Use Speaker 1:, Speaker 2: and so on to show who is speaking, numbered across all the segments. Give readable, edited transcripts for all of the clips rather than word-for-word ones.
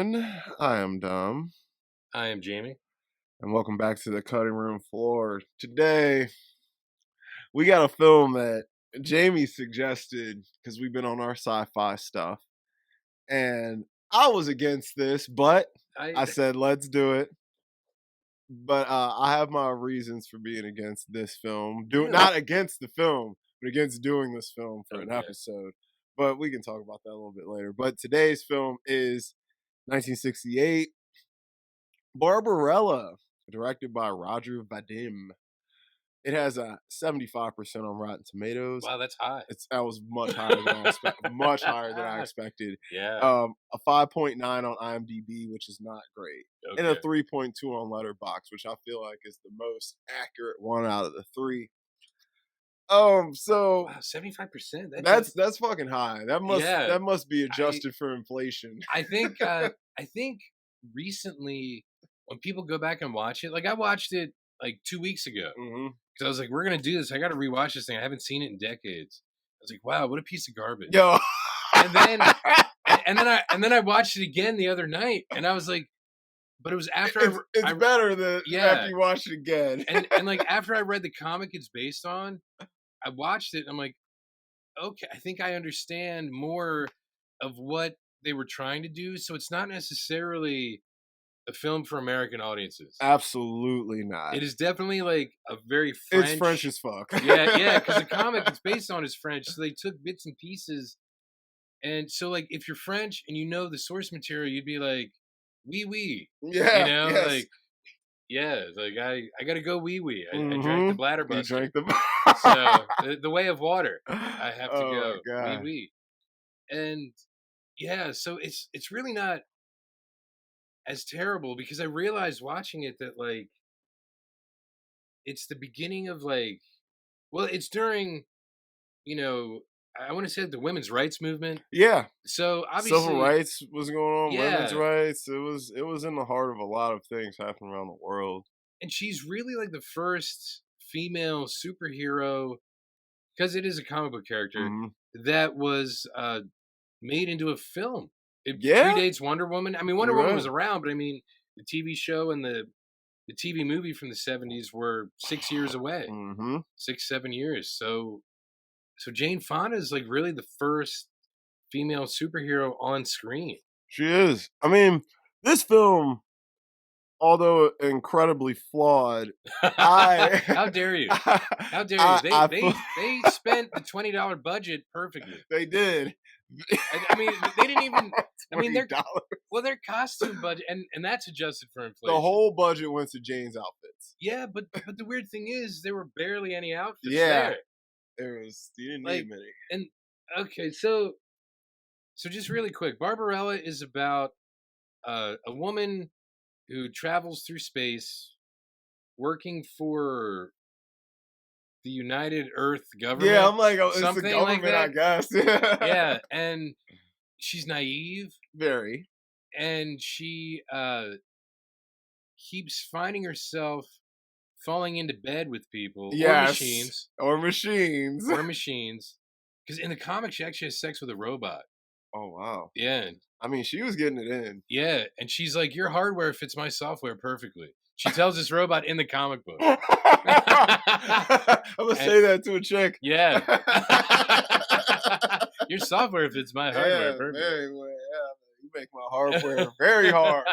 Speaker 1: everyone. I am Dom,
Speaker 2: I am Jamie.
Speaker 1: and welcome back to the cutting room floor. Today, we got a film that Jamie suggested because we've been on our sci-fi stuff, and I was against this, but I said let's do it. But I have my reasons for being against this film. Not against the film, but against doing this film for an episode. But we can talk about that a little bit later. But today's film is 1968, Barbarella, directed by Roger Vadim. It has a 75% on Rotten Tomatoes.
Speaker 2: Wow, that's high.
Speaker 1: That was much higher than I expected.
Speaker 2: Yeah.
Speaker 1: A 5.9 on IMDb, which is not great, and a 3.2 on Letterboxd, which I feel like is the most accurate one out of the three. So
Speaker 2: wow, 75%.
Speaker 1: That's fucking high. That must be adjusted for inflation.
Speaker 2: I think recently when people go back and watch it, like I watched it like 2 weeks ago. Because I was like, we're gonna do this. I gotta rewatch this thing. I haven't seen it in decades. I was like, wow, what a piece of garbage.
Speaker 1: Yo.
Speaker 2: and then I watched it again the other night, and I was like, but it was after
Speaker 1: it's better than after you watch it again.
Speaker 2: and like after I read the comic it's based on, I watched it and I'm like, okay, I think I understand more of what they were trying to do. So it's not necessarily a film for American audiences.
Speaker 1: Absolutely not.
Speaker 2: It is definitely like a very French.
Speaker 1: It's French as fuck.
Speaker 2: Yeah, because the comic it's based on is French, so they took bits and pieces. And so, like, if you're French and you know the source material, you'd be like, "Wee wee,"
Speaker 1: yeah,
Speaker 2: you know,
Speaker 1: yes.
Speaker 2: like, yeah, like I gotta go wee wee. I drank the bladder buster.
Speaker 1: You drank the
Speaker 2: so the way of water. I have to go wee wee, and yeah, so it's really not as terrible because I realized watching it that like it's the beginning of like, well, it's during, you know, I want to say the women's rights movement.
Speaker 1: Yeah.
Speaker 2: So obviously
Speaker 1: civil rights was going on,
Speaker 2: yeah.
Speaker 1: women's rights. It was in the heart of a lot of things happening around the world.
Speaker 2: And she's really like the first female superhero, because it is a comic book character, that was made into a film. It predates Wonder Woman. I mean, Wonder Woman was around, but I mean, the TV show and the TV movie from the 70s were 6 years away. 6-7 years. So Jane Fonda is like really the first female superhero on screen.
Speaker 1: She is. I mean, this film, although incredibly flawed,
Speaker 2: how dare you? How dare you? They spent the $20 budget perfectly.
Speaker 1: They did.
Speaker 2: I mean, they didn't even. I mean, their costume budget, and that's adjusted for inflation.
Speaker 1: The whole budget went to Jane's outfits.
Speaker 2: Yeah, but the weird thing is, there were barely any outfits there.
Speaker 1: You didn't need many.
Speaker 2: And okay, so just really quick, Barbarella is about a woman who travels through space, working for the United Earth government.
Speaker 1: Yeah, I'm like, it's the government, like I guess.
Speaker 2: Yeah, and she's naive.
Speaker 1: Very. And
Speaker 2: she keeps finding herself falling into bed with people.
Speaker 1: Yes.
Speaker 2: Or machines. Because in the comic, she actually has sex with a robot.
Speaker 1: Oh, wow.
Speaker 2: Yeah.
Speaker 1: I mean, she was getting it in.
Speaker 2: Yeah, and she's like, your hardware fits my software perfectly. She tells this robot in the comic book.
Speaker 1: I'm going to say that to a chick.
Speaker 2: Yeah. Your software fits my hardware perfectly.
Speaker 1: Very well. Yeah, you make my hardware very hard.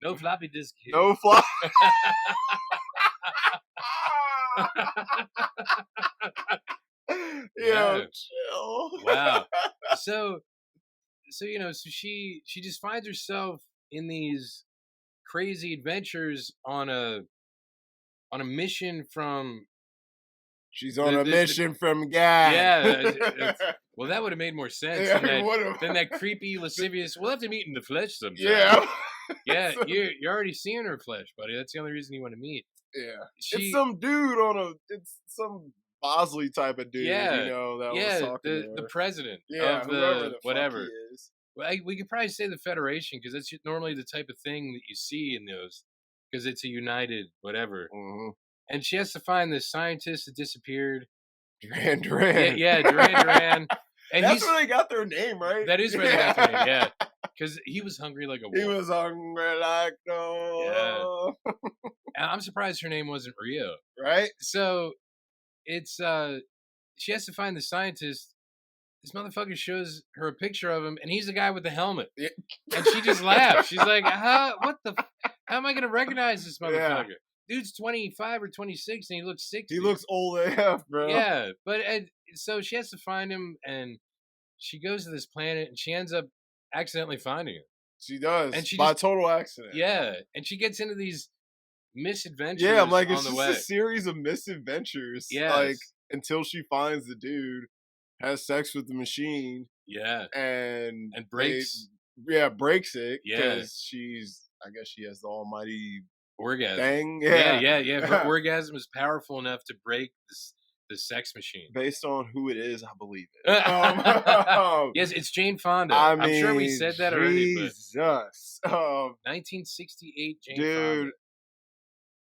Speaker 2: No floppy disk here.
Speaker 1: No floppy.
Speaker 2: Yeah.
Speaker 1: Chill.
Speaker 2: Wow. So you know, so she just finds herself in these crazy adventures on a mission from.
Speaker 1: She's on a mission from God.
Speaker 2: Yeah. Well, that would have made more sense than that creepy, lascivious. We'll have to meet in the flesh sometime.
Speaker 1: Yeah.
Speaker 2: Yeah, you're already seeing her flesh, buddy. That's the only reason you want to meet.
Speaker 1: Yeah. It's some dude it's some Bosley type of dude, you know, that was talking
Speaker 2: the president
Speaker 1: of
Speaker 2: the
Speaker 1: whatever
Speaker 2: fuck he is. Well, we could probably say the Federation, because that's normally the type of thing that you see in those, because it's a united whatever. And she has to find this scientist that disappeared.
Speaker 1: Duran.
Speaker 2: Yeah, Duran. And
Speaker 1: that's where they got their name, right?
Speaker 2: That is where they got their name, yeah. because he was hungry like a
Speaker 1: He
Speaker 2: wolf.
Speaker 1: was hungry like
Speaker 2: Yeah.
Speaker 1: no.
Speaker 2: And I'm surprised her name wasn't Rio.
Speaker 1: Right?
Speaker 2: So it's she has to find the scientist. This motherfucker shows her a picture of him, and he's the guy with the helmet.
Speaker 1: Yeah.
Speaker 2: And she just laughs. She's like, "How? What the? How am I gonna recognize this
Speaker 1: Yeah.
Speaker 2: motherfucker? Dude's 25 or 26, and he looks 60.
Speaker 1: He looks old AF, bro.
Speaker 2: Yeah, but so she has to find him, and she goes to this planet, and she ends up accidentally finding him.
Speaker 1: She does.
Speaker 2: And she
Speaker 1: by
Speaker 2: just
Speaker 1: total accident.
Speaker 2: yeah, and she gets into these misadventures
Speaker 1: Yeah, I'm like,
Speaker 2: on
Speaker 1: it's
Speaker 2: the
Speaker 1: just
Speaker 2: way.
Speaker 1: a series of misadventures.
Speaker 2: Yes.
Speaker 1: Like, until she finds the dude, has sex with the machine,
Speaker 2: Yeah,
Speaker 1: and
Speaker 2: breaks.
Speaker 1: breaks it
Speaker 2: Yeah.
Speaker 1: because I guess she has the almighty
Speaker 2: Orgasm.
Speaker 1: thing.
Speaker 2: Yeah. Her orgasm is powerful enough to break the sex machine.
Speaker 1: Based on who it is, I believe it.
Speaker 2: Yes, it's Jane Fonda.
Speaker 1: I'm
Speaker 2: sure we said that already. But
Speaker 1: Jesus.
Speaker 2: 1968 Jane
Speaker 1: Dude,
Speaker 2: Fonda.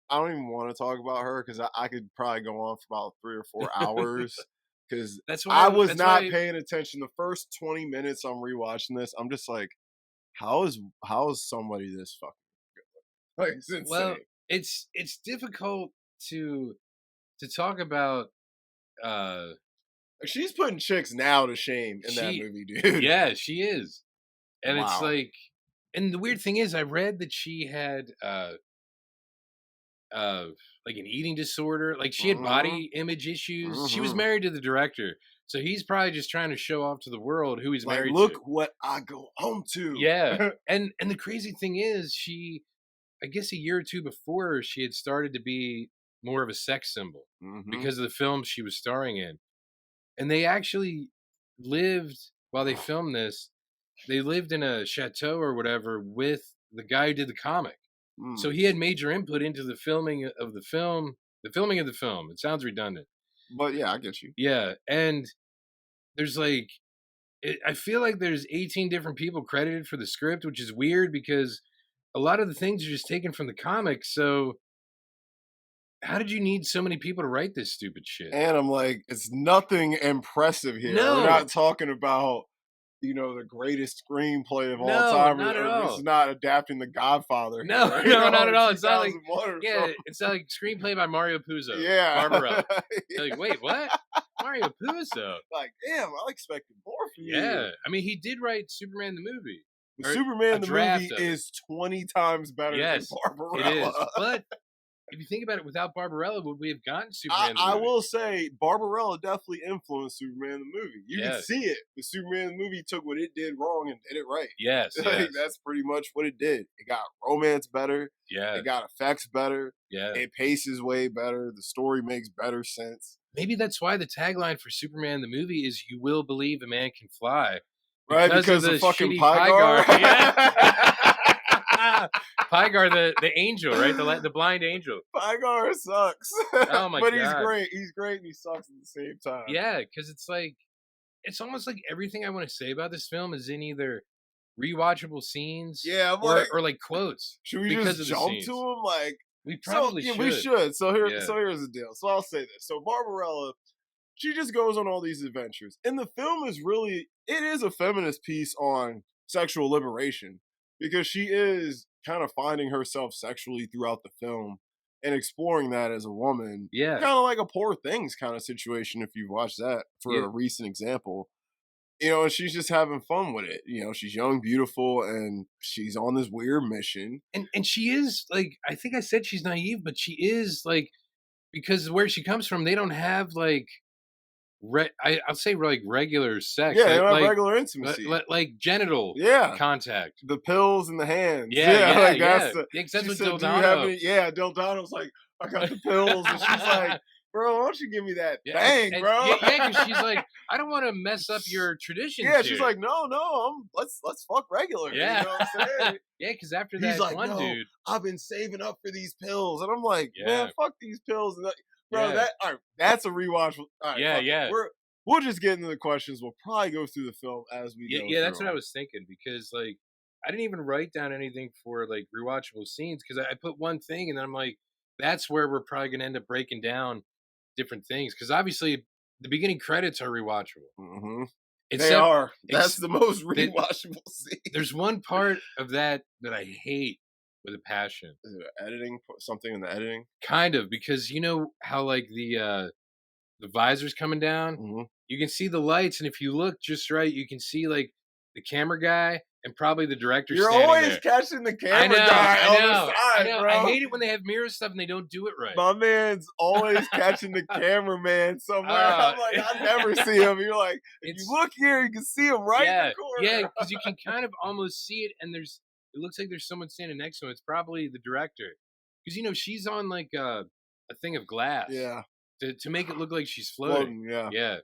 Speaker 1: I don't even want to talk about her because I could probably go on for about 3 or 4 hours. Because I was not paying attention. The first 20 minutes I'm rewatching this, I'm just like, how is somebody this fucking good? Like, it's insane.
Speaker 2: Well, it's difficult to talk about.
Speaker 1: She's putting chicks now to shame in that movie, dude.
Speaker 2: Yeah, she is. And it's
Speaker 1: Wow.
Speaker 2: like, and the weird thing is, I read that she had like an eating disorder. Like she had body image issues. She was married to the director, so he's probably just trying to show off to the world who he's
Speaker 1: Like,
Speaker 2: married
Speaker 1: look
Speaker 2: to.
Speaker 1: what I go home to.
Speaker 2: Yeah, and the crazy thing is, she, I guess a year or two before, she had started to be more of a sex symbol because of the films she was starring in, and they actually lived while they filmed this. They lived in a chateau or whatever with the guy who did the comic. So he had major input into the filming of the film. The filming of the film. It sounds redundant,
Speaker 1: but yeah, I get you.
Speaker 2: Yeah, and there's like, I feel like there's 18 different people credited for the script, which is weird because a lot of the things are just taken from the comics. So how did you need so many people to write this stupid shit?
Speaker 1: And I'm like, it's nothing impressive here.
Speaker 2: No.
Speaker 1: We're not talking about, the greatest screenplay of all time.
Speaker 2: Not at all.
Speaker 1: It's not adapting The Godfather.
Speaker 2: No, not at all. It's not like,
Speaker 1: something.
Speaker 2: It's not like screenplay by Mario Puzo.
Speaker 1: Yeah.
Speaker 2: Barbarella. You're like, wait, what? Mario Puzo?
Speaker 1: Like, damn, I expected more from you.
Speaker 2: Yeah. I mean, he did write Superman the movie.
Speaker 1: Superman the movie is 20 times better than Barbarella.
Speaker 2: It is. But if you think about it, without Barbarella, would we have gotten Superman the movie?
Speaker 1: I will say, Barbarella definitely influenced Superman the movie. You can see it. The Superman the movie took what it did wrong and did it right.
Speaker 2: Yes,
Speaker 1: that's pretty much what it did. It got romance better.
Speaker 2: Yeah.
Speaker 1: It got effects better.
Speaker 2: Yeah.
Speaker 1: It paces way better. The story makes better sense.
Speaker 2: Maybe that's why the tagline for Superman the movie is "You will believe a man can fly."
Speaker 1: Right, because of fucking
Speaker 2: Pygar.
Speaker 1: Pygar.
Speaker 2: Yeah. Pygar, the angel, right? The blind angel.
Speaker 1: Pygar sucks.
Speaker 2: Oh my god!
Speaker 1: But he's great. He's great, and he sucks at the same time.
Speaker 2: Yeah, because it's like, it's almost like everything I want to say about this film is in either rewatchable scenes, or like quotes.
Speaker 1: Should we just jump to them? Like,
Speaker 2: we probably should.
Speaker 1: We should. So here's the deal. So I'll say this. So Barbarella, she just goes on all these adventures, and the film is it is a feminist piece on sexual liberation, because she is kind of finding herself sexually throughout the film and exploring that as a woman.
Speaker 2: Yeah.
Speaker 1: Kind of like a Poor Things kind of situation, if you've watched that, for a recent example. And she's just having fun with it. She's young, beautiful, and she's on this weird mission.
Speaker 2: And she is, like, I think I said she's naive, but she is, like, because where she comes from, they don't have, like, I'll say like regular sex.
Speaker 1: Yeah,
Speaker 2: like
Speaker 1: regular intimacy.
Speaker 2: Like genital contact.
Speaker 1: The pills in the hands.
Speaker 2: That's what
Speaker 1: said,
Speaker 2: Dildano.
Speaker 1: Dildano's like, I got the pills. And she's like, bro, why don't you give me that bang, bro?
Speaker 2: Yeah, because she's like, I don't want to mess up your traditions.
Speaker 1: Yeah, she's like, no, let's fuck regular.
Speaker 2: Yeah.
Speaker 1: You know what I'm saying?
Speaker 2: Yeah, because after that,
Speaker 1: he's like,
Speaker 2: one dude,
Speaker 1: I've been saving up for these pills. And I'm like, man, fuck these pills. And bro, that's a rewatch. All right, we'll just get into the questions. We'll probably go through the film as we go.
Speaker 2: Yeah, that's what I was thinking, because like I didn't even write down anything for like rewatchable scenes, because I put one thing and then I'm like, that's where we're probably gonna end up breaking down different things, because obviously the beginning credits are rewatchable.
Speaker 1: They are. That's the most rewatchable scene.
Speaker 2: There's one part of that I hate with a passion.
Speaker 1: Is it editing? Something in the editing?
Speaker 2: Kind of, because you know how like the visor's coming down?
Speaker 1: Mm-hmm.
Speaker 2: You can see the lights, and if you look just right, you can see like the camera guy and probably the director.
Speaker 1: You're
Speaker 2: standing
Speaker 1: always
Speaker 2: there.
Speaker 1: catching the camera guy on the side, bro.
Speaker 2: I hate it when they have mirror stuff and they don't do it right.
Speaker 1: My man's always catching the cameraman somewhere. I'm like, I never see him. You're like, if you look here, you can see him right in the corner.
Speaker 2: Yeah, because you can kind of almost see it, and it looks like there's someone standing next to him. It's probably the director, because you know she's on like a thing of glass.
Speaker 1: Yeah.
Speaker 2: To make it look like she's floating. Yeah.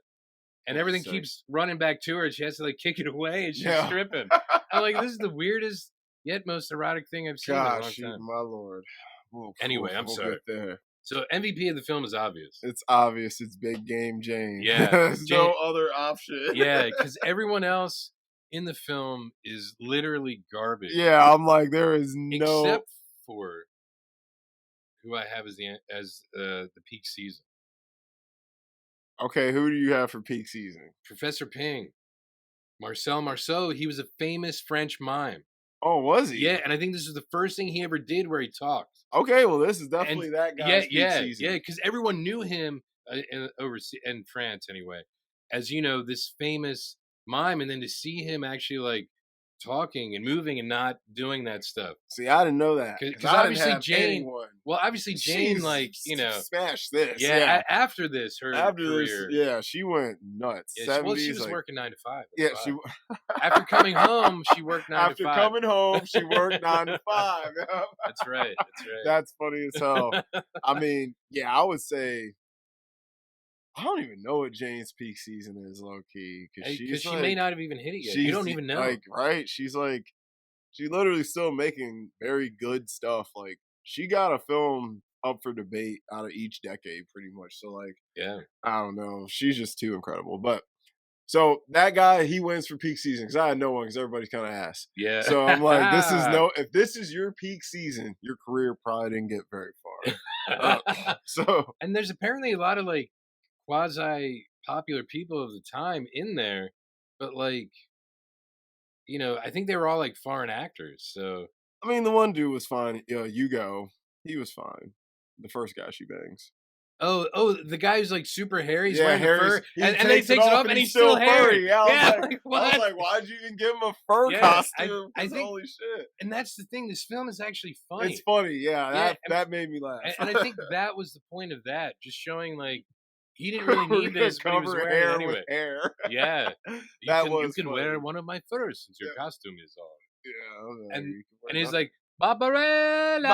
Speaker 2: And everything keeps running back to her, and she has to like kick it away, and she's stripping. I'm like, this is the weirdest yet most erotic thing I've seen in a long time.
Speaker 1: My lord.
Speaker 2: Anyway, I'm sorry. So MVP of the film is obvious.
Speaker 1: It's obvious. It's Big Game Jane.
Speaker 2: Yeah.
Speaker 1: There's no other option.
Speaker 2: Yeah, because everyone else in the film is literally garbage.
Speaker 1: Yeah, I'm like, there is no...
Speaker 2: Except for who I have as the peak season.
Speaker 1: Okay, who do you have for peak season?
Speaker 2: Professor Ping. Marcel Marceau, he was a famous French mime.
Speaker 1: Oh, was he?
Speaker 2: Yeah, and I think this was the first thing he ever did where he talked.
Speaker 1: Okay, well, this is definitely that guy's peak season.
Speaker 2: Yeah, because everyone knew him in France anyway, as you know, this famous mime, and then to see him actually like talking and moving and not doing that stuff.
Speaker 1: See, I didn't know that
Speaker 2: because obviously Jane.
Speaker 1: Anyone.
Speaker 2: Well, obviously Jane, like you know,
Speaker 1: smashed this.
Speaker 2: Yeah, after this, her career.
Speaker 1: This, she went nuts.
Speaker 2: Yeah, well, she was working 9 to 5.
Speaker 1: Yeah, she.
Speaker 2: After coming home, she worked 9 to 5.
Speaker 1: After coming home, she worked 9 to 5.
Speaker 2: That's right.
Speaker 1: That's funny as hell. I mean, yeah, I would say. I don't even know what Jane's peak season is, low key, because
Speaker 2: she may not have even hit it yet. You don't even know,
Speaker 1: like, right? She's literally still making very good stuff. Like, she got a film up for debate out of each decade, pretty much. So, like,
Speaker 2: yeah,
Speaker 1: I don't know. She's just too incredible. But so that guy, he wins for peak season because I had no one because everybody's kind of ass.
Speaker 2: Yeah.
Speaker 1: So I'm like, if this is your peak season, your career probably didn't get very far.
Speaker 2: And there's apparently a lot of like quasi popular people of the time in there, but like, you know, I think they were all like foreign actors. So
Speaker 1: I mean, the one dude was fine. Hugo, he was fine. The first guy she bangs.
Speaker 2: Oh, the guy who's like super hairy. He's
Speaker 1: wearing
Speaker 2: fur, and then he takes it off, and he's still hairy.
Speaker 1: Yeah, I was like, why'd you even give him a fur costume?
Speaker 2: I think,
Speaker 1: holy shit!
Speaker 2: And that's the thing. This film is actually funny.
Speaker 1: It's funny, yeah. That made me laugh.
Speaker 2: And I think that was the point of that, just showing like he didn't really need this, but he was wearing
Speaker 1: hair
Speaker 2: it anyway.
Speaker 1: With hair.
Speaker 2: Yeah,
Speaker 1: you
Speaker 2: can wear one of my furs since your costume is on.
Speaker 1: Yeah,
Speaker 2: and he's like, Barbarella.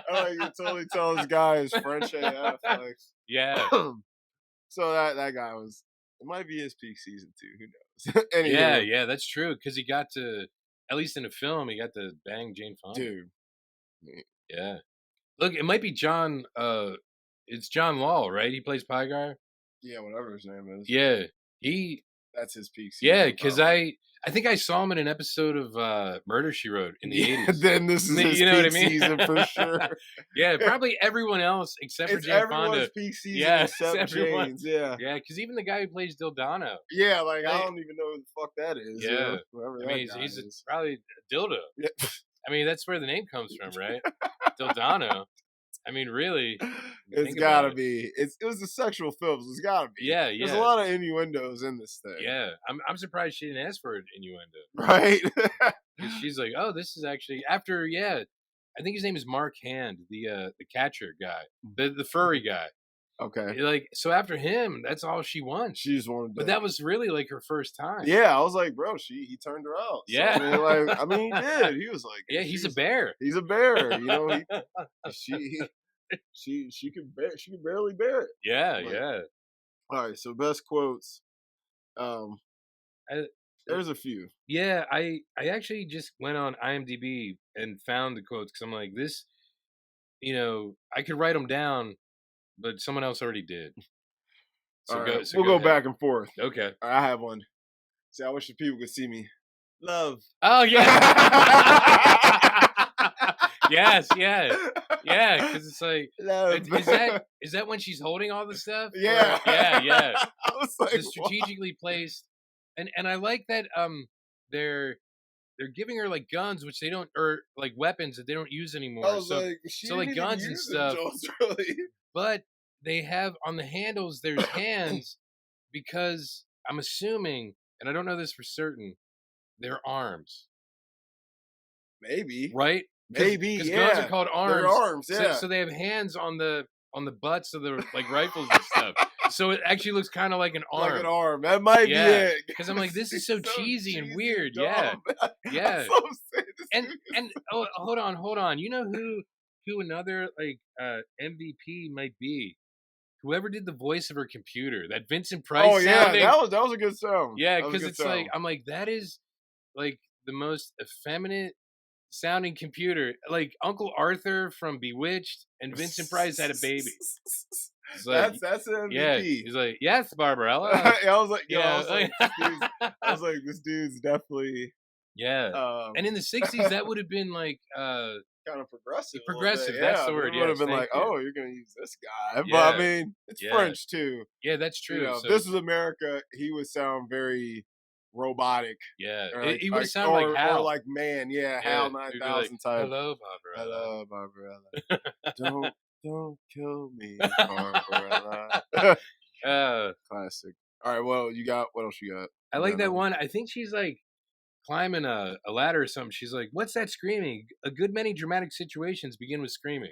Speaker 1: Oh, you totally tell this guy is French AF. Like,
Speaker 2: yeah.
Speaker 1: So that guy was. It might be his peak season too. Who knows? Anyway.
Speaker 2: Yeah, that's true. Because he got to, at least in a film, he got to bang Jane Fonda.
Speaker 1: Dude.
Speaker 2: Yeah. Look, it might be John. It's John Law, right? He plays Pie Guy.
Speaker 1: Yeah, whatever his name is.
Speaker 2: Yeah,
Speaker 1: that's his peak season.
Speaker 2: Yeah, because I think I saw him in an episode of Murder, She Wrote in the 80s.
Speaker 1: Then this is his peak season for sure.
Speaker 2: Yeah, probably everyone else except for Jane Fonda.
Speaker 1: Peak season except Jane's. Yeah,
Speaker 2: because even the guy who plays Dildano.
Speaker 1: Yeah, like I don't even know who the fuck that is.
Speaker 2: Yeah,
Speaker 1: whoever
Speaker 2: I mean, he's probably a dildo.
Speaker 1: Yeah.
Speaker 2: I mean, that's where the name comes from, right? Dildano. I mean, really,
Speaker 1: it's gotta be. It was a sexual film. So it's gotta be.
Speaker 2: Yeah.
Speaker 1: There's a lot of innuendos in this thing.
Speaker 2: Yeah, I'm surprised she didn't ask for an innuendo.
Speaker 1: Right?
Speaker 2: Because she's like, oh, this is actually after. Yeah, I think his name is Mark Hand, the catcher guy, the furry guy.
Speaker 1: Okay.
Speaker 2: Like, so after him, that's all she wants.
Speaker 1: She just wanted.
Speaker 2: But that was really like her first time.
Speaker 1: Yeah, I was like, bro, he turned her out. So,
Speaker 2: yeah.
Speaker 1: I mean, he did. He was like,
Speaker 2: yeah, he's a bear.
Speaker 1: He's a bear. You know, she could barely bear it.
Speaker 2: Yeah, yeah.
Speaker 1: All right, so best quotes. There's a few.
Speaker 2: Yeah, I actually just went on IMDb and found the quotes because I'm like, this, you know, I could write them down, but someone else already did.
Speaker 1: So we'll go back and forth.
Speaker 2: Okay.
Speaker 1: I have one. See, I wish the people could see me. Love.
Speaker 2: Oh, yeah. Yes. Yeah, because it's like,
Speaker 1: No,
Speaker 2: is that when she's holding all the stuff?
Speaker 1: yeah.
Speaker 2: Yeah, yeah.
Speaker 1: I was like,
Speaker 2: The
Speaker 1: what?
Speaker 2: strategically placed, and I like that they're they're giving her like guns, which they don't, or like weapons that they don't use
Speaker 1: I
Speaker 2: anymore.
Speaker 1: was like, she
Speaker 2: So
Speaker 1: didn't
Speaker 2: like
Speaker 1: even
Speaker 2: guns and
Speaker 1: use them,
Speaker 2: stuff,
Speaker 1: Jones, really.
Speaker 2: but they have on the handles. There's hands because I'm assuming, and I don't know this for certain, they're arms,
Speaker 1: Maybe.
Speaker 2: right?
Speaker 1: Maybe,
Speaker 2: Because guns are
Speaker 1: yeah.
Speaker 2: called
Speaker 1: They're
Speaker 2: arms,
Speaker 1: arms, yeah.
Speaker 2: so they have hands on the butts of the like rifles and stuff. So it actually looks kind of like an
Speaker 1: Like an
Speaker 2: arm.
Speaker 1: arm. That might be
Speaker 2: Yeah,
Speaker 1: it.
Speaker 2: because I'm like, this is so
Speaker 1: He's so
Speaker 2: cheesy and
Speaker 1: cheesy
Speaker 2: weird.
Speaker 1: and
Speaker 2: Yeah,
Speaker 1: dumb.
Speaker 2: yeah.
Speaker 1: That's what I'm saying. This
Speaker 2: And
Speaker 1: dude is
Speaker 2: and oh, hold on. You know who another like MVP might be? Whoever did the voice of her computer, that Vincent
Speaker 1: Oh
Speaker 2: Price
Speaker 1: yeah,
Speaker 2: sounding.
Speaker 1: that was a good sound.
Speaker 2: Yeah,
Speaker 1: That was a
Speaker 2: because
Speaker 1: good
Speaker 2: it's like
Speaker 1: sound.
Speaker 2: I'm like that is like the most effeminate sounding computer. Like Uncle Arthur from Bewitched and Vincent Price had a baby. It's like
Speaker 1: That's an
Speaker 2: yeah,
Speaker 1: MVP.
Speaker 2: he's like yes, Barbarella.
Speaker 1: Yeah, I was like, yo,
Speaker 2: Yeah,
Speaker 1: I was like, this dude's definitely
Speaker 2: yeah. And in the '60s, that would have been like
Speaker 1: kind of progressive.
Speaker 2: progressive. That's
Speaker 1: Yeah,
Speaker 2: the word.
Speaker 1: we would have
Speaker 2: Yes,
Speaker 1: been
Speaker 2: thank
Speaker 1: like,
Speaker 2: you.
Speaker 1: oh, you're gonna use this guy. But I
Speaker 2: Yeah,
Speaker 1: mean, it's
Speaker 2: yeah,
Speaker 1: French too.
Speaker 2: yeah. That's
Speaker 1: You
Speaker 2: true.
Speaker 1: know, if
Speaker 2: So
Speaker 1: this was America, he would sound very robotic.
Speaker 2: yeah,
Speaker 1: Or
Speaker 2: he would have sounded like
Speaker 1: or
Speaker 2: Hal.
Speaker 1: like man, yeah,
Speaker 2: Yeah,
Speaker 1: Hal nine
Speaker 2: he'd be like,
Speaker 1: thousand type.
Speaker 2: "Hello, Barbarella."
Speaker 1: Hello, Barbarella. Don't kill me, Barbarella.
Speaker 2: uh,
Speaker 1: Classic. All right, well, what else you got?
Speaker 2: I
Speaker 1: You
Speaker 2: like
Speaker 1: got
Speaker 2: that
Speaker 1: another
Speaker 2: one. I think she's like climbing a ladder or something. She's like, "What's that screaming?" A good many dramatic situations begin with screaming.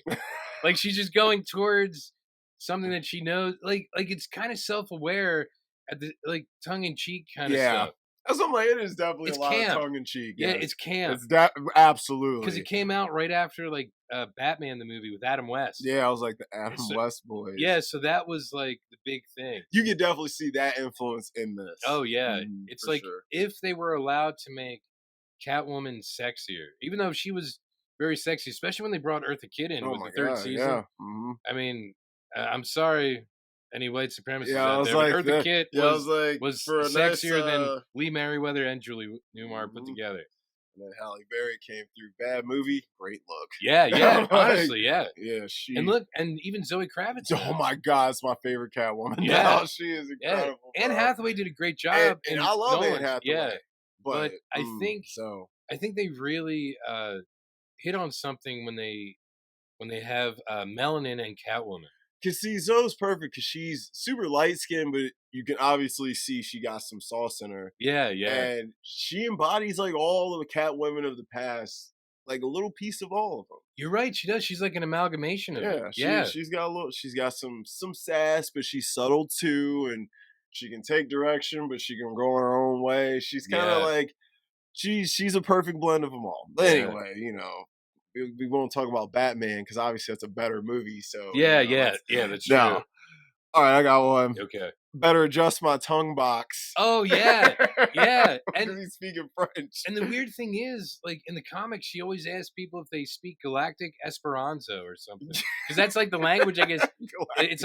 Speaker 2: Like she's just going towards something that she knows. Like it's kind of self aware at the like tongue in cheek kind of
Speaker 1: Yeah.
Speaker 2: stuff.
Speaker 1: That's what I'm like, it is definitely a
Speaker 2: It's
Speaker 1: lot of
Speaker 2: camp.
Speaker 1: tongue in cheek.
Speaker 2: Yeah,
Speaker 1: Yes.
Speaker 2: it's camp
Speaker 1: It's that
Speaker 2: because
Speaker 1: absolutely.
Speaker 2: it came out right after like Batman the movie with Adam West.
Speaker 1: Yeah, I was like the Adam
Speaker 2: So,
Speaker 1: West boys.
Speaker 2: yeah, so that was like the big thing.
Speaker 1: You could definitely see that influence in this.
Speaker 2: Oh yeah,
Speaker 1: Mm,
Speaker 2: it's
Speaker 1: for
Speaker 2: like
Speaker 1: sure.
Speaker 2: if they were allowed to make Catwoman sexier, even though she was very sexy, especially when they brought Eartha Kitt in
Speaker 1: Oh
Speaker 2: with
Speaker 1: my
Speaker 2: the third
Speaker 1: god,
Speaker 2: season.
Speaker 1: yeah. Mm-hmm.
Speaker 2: I mean, I'm sorry, any white supremacists
Speaker 1: Yeah, I
Speaker 2: out
Speaker 1: was
Speaker 2: there,
Speaker 1: like,
Speaker 2: but Eartha Kitt
Speaker 1: yeah, I was like,
Speaker 2: was
Speaker 1: for a
Speaker 2: sexier
Speaker 1: nice,
Speaker 2: than Lee Merriweather and Julie Newmar put
Speaker 1: mhm.
Speaker 2: together.
Speaker 1: And then Halle Berry came through. Bad movie, great look.
Speaker 2: Yeah, yeah,
Speaker 1: Like,
Speaker 2: honestly, yeah.
Speaker 1: yeah, she.
Speaker 2: And look, and even Zoe Kravitz.
Speaker 1: Oh my god, it's my favorite Catwoman.
Speaker 2: Yeah.
Speaker 1: Now. She is
Speaker 2: Yeah,
Speaker 1: incredible.
Speaker 2: Anne
Speaker 1: bro.
Speaker 2: Hathaway did a great job,
Speaker 1: And I love Anne
Speaker 2: Nolan's.
Speaker 1: Hathaway.
Speaker 2: Yeah,
Speaker 1: but
Speaker 2: I think
Speaker 1: so.
Speaker 2: I think they really hit on something when they have melanin and Catwoman.
Speaker 1: Cause see, Zoe's perfect because she's super light skinned, but you can obviously see she got some sauce in her.
Speaker 2: Yeah, yeah.
Speaker 1: And she embodies like all of the cat women of the past, like a little piece of all of them.
Speaker 2: You're right. She does. She's like an amalgamation of it. Yeah.
Speaker 1: She's got a little. She's got some sass, but she's subtle too, and she can take direction, but she can go in her own way. She's kind of like she's a perfect blend of them all. But anyway, you know, we won't talk about Batman because obviously that's a better movie. So
Speaker 2: yeah,
Speaker 1: you know,
Speaker 2: yeah, that's true.
Speaker 1: no. All right, I got one.
Speaker 2: Okay.
Speaker 1: Better adjust my tongue box.
Speaker 2: Oh yeah, yeah.
Speaker 1: And he's speaking French.
Speaker 2: And the weird thing is, like in the comics, she always asks people if they speak Galactic Esperanto or something, because that's like the language. I guess it's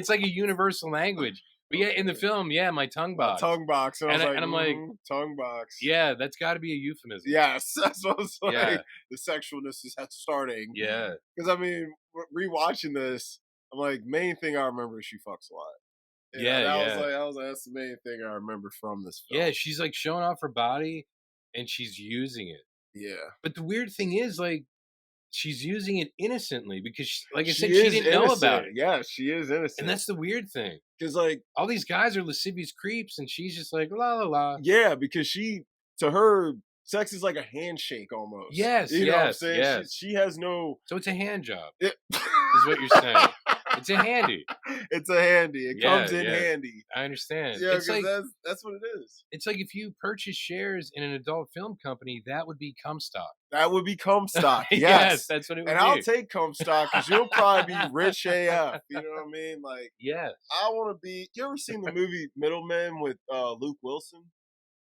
Speaker 2: like a universal language. But yeah, in the film, yeah, my tongue box.
Speaker 1: Tongue box. And
Speaker 2: I'm like,
Speaker 1: tongue box.
Speaker 2: Yeah, that's got to be a euphemism.
Speaker 1: Yes, that's what I was like.
Speaker 2: Yeah.
Speaker 1: The sexualness is starting.
Speaker 2: Yeah.
Speaker 1: Because I mean, rewatching this, I'm like, main thing I remember is she fucks a lot. And I was like, that's the main thing I remember from this film.
Speaker 2: Yeah, she's like showing off her body, and she's using it.
Speaker 1: Yeah.
Speaker 2: But the weird thing is, like, she's using it innocently because, like I said,
Speaker 1: she
Speaker 2: didn't know about it.
Speaker 1: Yeah, she is innocent.
Speaker 2: And that's the weird thing.
Speaker 1: Because, like,
Speaker 2: all these guys are lascivious creeps, and she's just like, la, la, la.
Speaker 1: Yeah, because to her, sex is like a handshake almost.
Speaker 2: Yes,
Speaker 1: you know what I'm
Speaker 2: yes,
Speaker 1: saying?
Speaker 2: yes.
Speaker 1: She has no...
Speaker 2: So it's a hand job,
Speaker 1: is
Speaker 2: what you're saying. It's a handy.
Speaker 1: It's a handy. It comes in handy.
Speaker 2: I understand.
Speaker 1: Yeah,
Speaker 2: it's like,
Speaker 1: that's what it is.
Speaker 2: It's like if you purchase shares in an adult film company, that would be Comstock.
Speaker 1: That would be Comstock. Yes.
Speaker 2: Yes, that's what it would
Speaker 1: and
Speaker 2: be.
Speaker 1: I'll take Comstock because you'll probably be rich AF. You know what I mean? Like,
Speaker 2: yes.
Speaker 1: I want to be. You ever seen the movie Middlemen with Luke Wilson?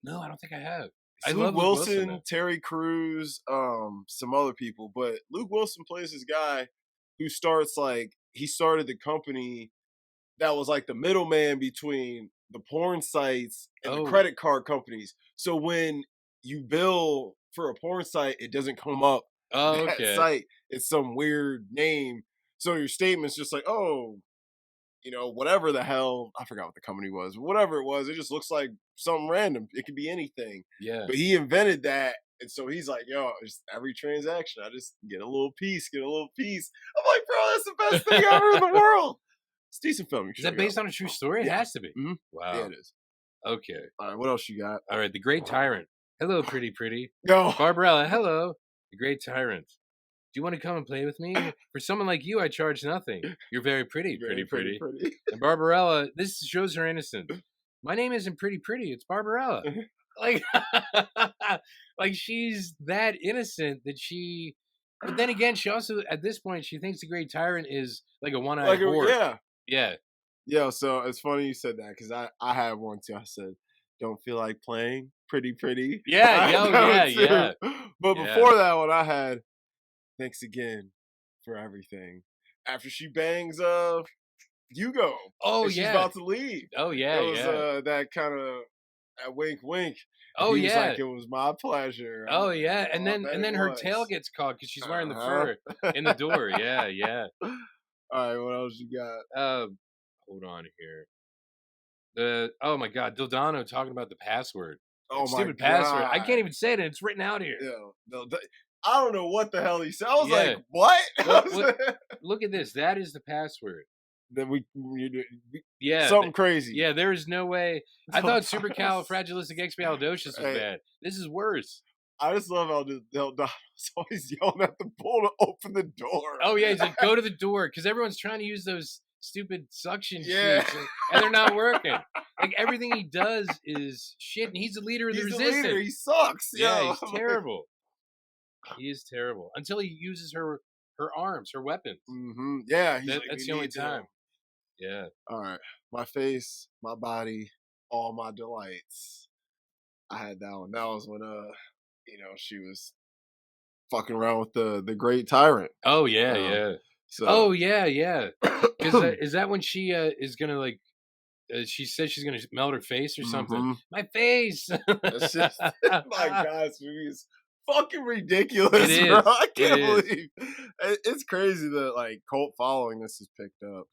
Speaker 2: No, I don't think I have.
Speaker 1: I love Luke Wilson, Terry Crews, some other people, but Luke Wilson plays this guy who he started the company that was like the middleman between the porn sites and the credit card companies. So when you bill for a porn site, it doesn't come up
Speaker 2: Oh,
Speaker 1: that
Speaker 2: okay.
Speaker 1: site. It's some weird name. So your statement's just like, oh, whatever the hell, I forgot what the company was, whatever it was, it just looks like something random. It could be anything.
Speaker 2: Yeah.
Speaker 1: But he invented that. And so he's like, yo, just every transaction, I just get a little piece, get a little piece. I'm like, bro, that's the best thing ever in the world. It's a decent film.
Speaker 2: Is that based on a true story? It has to be.
Speaker 1: Mm-hmm.
Speaker 2: Wow.
Speaker 1: Yeah, it is.
Speaker 2: Okay.
Speaker 1: All right, what else you got?
Speaker 2: All right, The Great Tyrant. Hello, pretty.
Speaker 1: Go.
Speaker 2: Barbarella, hello. The Great Tyrant. Do you want to come and play with me? For someone like you, I charge nothing. You're very pretty. And Barbarella, this shows her innocence. My name isn't pretty. It's Barbarella. Like, like she's that innocent that she. But then again, she also at this point she thinks the Great Tyrant is like a one-eyed whore. Yeah.
Speaker 1: Yo, so it's funny you said that because I had one too. I said, "Don't feel like playing, pretty."
Speaker 2: Yeah.
Speaker 1: But before that one, I had, "Thanks again for everything." After she bangs Hugo.
Speaker 2: Oh,
Speaker 1: she's about to leave.
Speaker 2: Oh yeah,
Speaker 1: it was that kind of that wink.
Speaker 2: Oh
Speaker 1: he
Speaker 2: yeah,
Speaker 1: was like, it was my pleasure.
Speaker 2: Oh yeah, and then her tail gets caught because she's wearing the fur in the door. Yeah.
Speaker 1: All right, what else you got?
Speaker 2: Hold on here. Oh my God, Dildano talking about the password.
Speaker 1: Oh my
Speaker 2: stupid
Speaker 1: God.
Speaker 2: Password. I can't even say it. It's written out here.
Speaker 1: Yeah, I don't know what the hell he said. I was like, what?
Speaker 2: Look at this. That is the password.
Speaker 1: That we
Speaker 2: yeah,
Speaker 1: something crazy.
Speaker 2: Yeah, there is no way. I thought supercalifragilisticexpialidocious was bad. This is worse.
Speaker 1: I just love how Dildano's always yelling at the bull to open the door.
Speaker 2: Oh yeah, he's like, go to the door because everyone's trying to use those stupid suction sheets and they're not working. Like everything he does is shit, and he's the leader of the resistance.
Speaker 1: Leader. He sucks.
Speaker 2: Yeah, he's terrible. He is terrible until he uses her arms, her weapons.
Speaker 1: Mm-hmm. Yeah,
Speaker 2: that's the only time. Yeah.
Speaker 1: All right. My face, my body, all my delights. I had that one. That was when she was fucking around with the Great Tyrant.
Speaker 2: Oh yeah. So. Oh yeah. Because is that when she is gonna like? She says she's gonna melt her face or something. Mm-hmm. My face.
Speaker 1: It's just, my God, this movie is fucking ridiculous, bro. I can't believe it's crazy that like cult following this is picked up.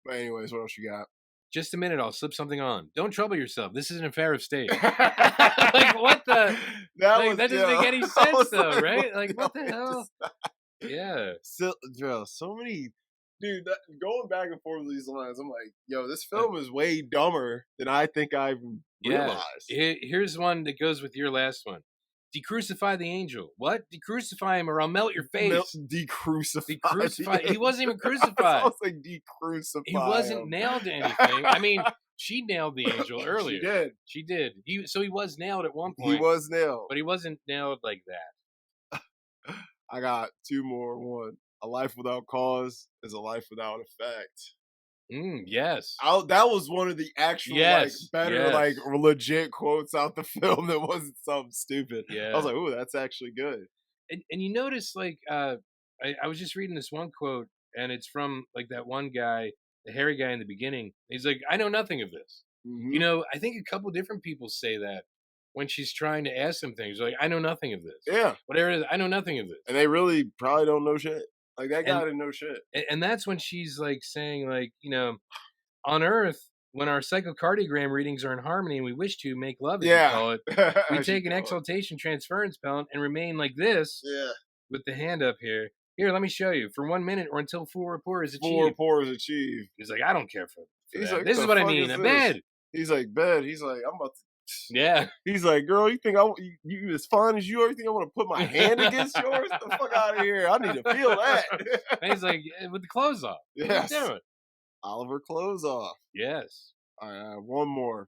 Speaker 1: But anyways, what else you got?
Speaker 2: Just a minute, I'll slip something on. Don't trouble yourself. This isn't a fair of state. Like what the? That doesn't make any sense though, right? Like what the hell? Yeah.
Speaker 1: So many. Dude, going back and forth with these lines, I'm like, yo, this film is way dumber than I think I realized.
Speaker 2: Here's one that goes with your last one. Decrucify the angel. What? Decrucify him or I'll melt your face. Decrucify. He wasn't even crucified.
Speaker 1: I was like, decrucify.
Speaker 2: He wasn't nailed to anything. I mean, she nailed the angel earlier.
Speaker 1: She did.
Speaker 2: He was nailed at one point.
Speaker 1: He was nailed.
Speaker 2: But he wasn't nailed like that.
Speaker 1: I got two more. One. A life without cause is a life without effect.
Speaker 2: Yes.
Speaker 1: That was one of the actual better like legit quotes out the film that wasn't something stupid.
Speaker 2: Yeah.
Speaker 1: I was like, ooh, that's actually good.
Speaker 2: And you notice like I was just reading this one quote and it's from like that one guy, the hairy guy in the beginning. He's like, I know nothing of this. Mm-hmm. I think a couple different people say that. When she's trying to ask them things, like, I know nothing of this.
Speaker 1: Yeah.
Speaker 2: Whatever it is, I know nothing of this.
Speaker 1: And they really probably don't know shit. Like, that guy didn't know shit.
Speaker 2: And that's when she's, like, saying, like, on Earth, when our psychocardiogram readings are in harmony and we wish to make love, as we call it, we take an exaltation transference pellet and remain like this with the hand up here. Here, let me show you. For 1 minute or until full rapport is achieved.
Speaker 1: Full rapport is achieved.
Speaker 2: He's like, I don't care for that.
Speaker 1: Like,
Speaker 2: this is what I mean. A bed.
Speaker 1: He's like, bed. He's like, I'm about to.
Speaker 2: Yeah.
Speaker 1: He's like, girl, you think you as fine as you are? You think I want to put my hand against yours? Get the fuck out of here. I need to feel that.
Speaker 2: And he's like, with the clothes off.
Speaker 1: Yes. Oliver clothes off.
Speaker 2: Yes.
Speaker 1: All right, one more.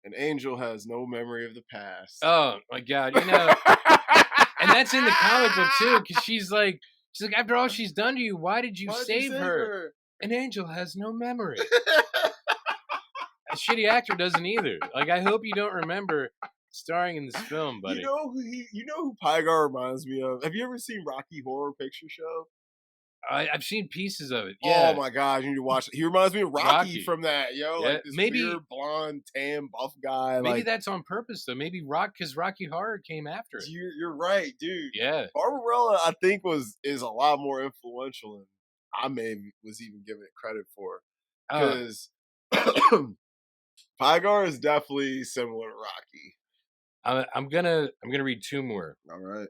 Speaker 1: An angel has no memory of the past.
Speaker 2: Oh, my God. And that's in the comic book, too, because she's like, after all she's done to you, why did you save her? An angel has no memory. A shitty actor doesn't either. Like, I hope you don't remember starring in this film, buddy.
Speaker 1: You know who Pygar reminds me of? Have you ever seen Rocky Horror Picture Show?
Speaker 2: I've seen pieces of it.
Speaker 1: Oh
Speaker 2: Yeah,
Speaker 1: my god, you need to watch it. He reminds me of Rocky
Speaker 2: Rocky.
Speaker 1: from that, yo,
Speaker 2: Yeah,
Speaker 1: like this
Speaker 2: maybe
Speaker 1: weird blonde, tan, buff guy.
Speaker 2: maybe
Speaker 1: Like
Speaker 2: that's on purpose though. Maybe because Rocky Horror came after it.
Speaker 1: you're right, dude.
Speaker 2: Yeah.
Speaker 1: Barbarella, I think is a lot more influential than I was even giving it credit for.
Speaker 2: Uh,
Speaker 1: Because Pygar is definitely similar to Rocky.
Speaker 2: I'm gonna read two more.
Speaker 1: All right.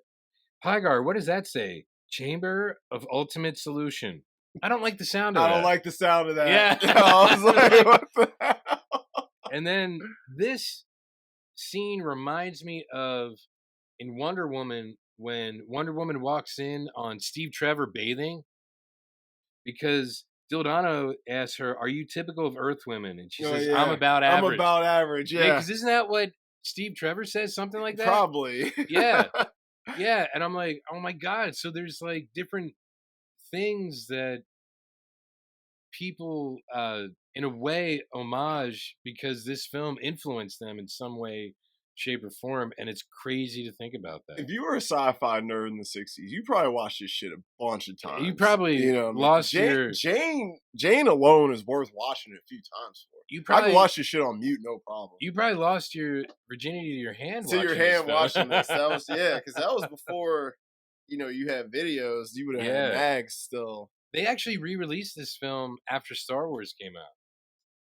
Speaker 2: Pygar, what does that say? Chamber of Ultimate Solution. I don't like the sound of
Speaker 1: I don't
Speaker 2: that.
Speaker 1: like the sound of that.
Speaker 2: Yeah.
Speaker 1: I was like, what the hell?
Speaker 2: And then this scene reminds me of in Wonder Woman when Wonder Woman walks in on Steve Trevor bathing because Dildano asks her, "Are you typical of Earth women?" And she
Speaker 1: Oh
Speaker 2: says, "I'm
Speaker 1: yeah.
Speaker 2: about
Speaker 1: I'm
Speaker 2: average."
Speaker 1: about average,
Speaker 2: Yeah,
Speaker 1: yeah.
Speaker 2: because isn't that what Steve Trevor says? Something like that.
Speaker 1: Probably.
Speaker 2: Yeah, yeah. And I'm like, oh my god. So there's like different things that people in a way homage because this film influenced them in some way, shape, or form, and it's crazy to think about that.
Speaker 1: If you were a sci-fi nerd in the '60s, you probably watched this shit a bunch of
Speaker 2: You
Speaker 1: times.
Speaker 2: probably
Speaker 1: You know what I mean?
Speaker 2: lost your
Speaker 1: Jane alone is worth watching it a few times for.
Speaker 2: you
Speaker 1: I can
Speaker 2: probably
Speaker 1: watch this shit on mute, no problem.
Speaker 2: you probably lost your virginity to your hand
Speaker 1: To your
Speaker 2: watching this
Speaker 1: hand
Speaker 2: film.
Speaker 1: watching this. That was because that was before you had videos. You would have had
Speaker 2: Yeah.
Speaker 1: mags still,
Speaker 2: They actually re-released this film after Star Wars came out.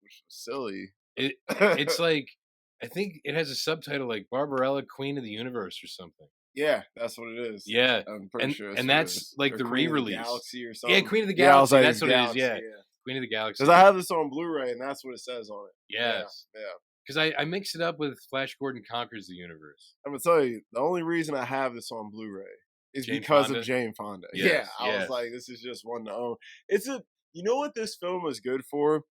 Speaker 1: which was silly.
Speaker 2: It it's like I think it has a subtitle like Barbarella, Queen of the Universe or something.
Speaker 1: Yeah, that's what it is.
Speaker 2: Yeah.
Speaker 1: I'm pretty sure
Speaker 2: And
Speaker 1: what it
Speaker 2: that's
Speaker 1: is.
Speaker 2: like
Speaker 1: Or
Speaker 2: the
Speaker 1: Queen of the
Speaker 2: re-release.
Speaker 1: Galaxy or
Speaker 2: Yeah,
Speaker 1: something.
Speaker 2: Queen of the
Speaker 1: Yeah, I was
Speaker 2: Galaxy.
Speaker 1: like
Speaker 2: That's what
Speaker 1: Galaxy,
Speaker 2: it is. Yeah.
Speaker 1: yeah.
Speaker 2: Queen of the Galaxy.
Speaker 1: Because I have this on Blu-ray, and that's what it says on it.
Speaker 2: Yes.
Speaker 1: Yeah.
Speaker 2: Because I mixed it up with Flash Gordon Conquers the Universe.
Speaker 1: I'm gonna tell you, the only reason I have this on Blu-ray is
Speaker 2: Jane
Speaker 1: because
Speaker 2: Fonda?
Speaker 1: of Jane Fonda.
Speaker 2: Yes,
Speaker 1: I was
Speaker 2: yes.
Speaker 1: like, this is just one to own. You know what this film is good for?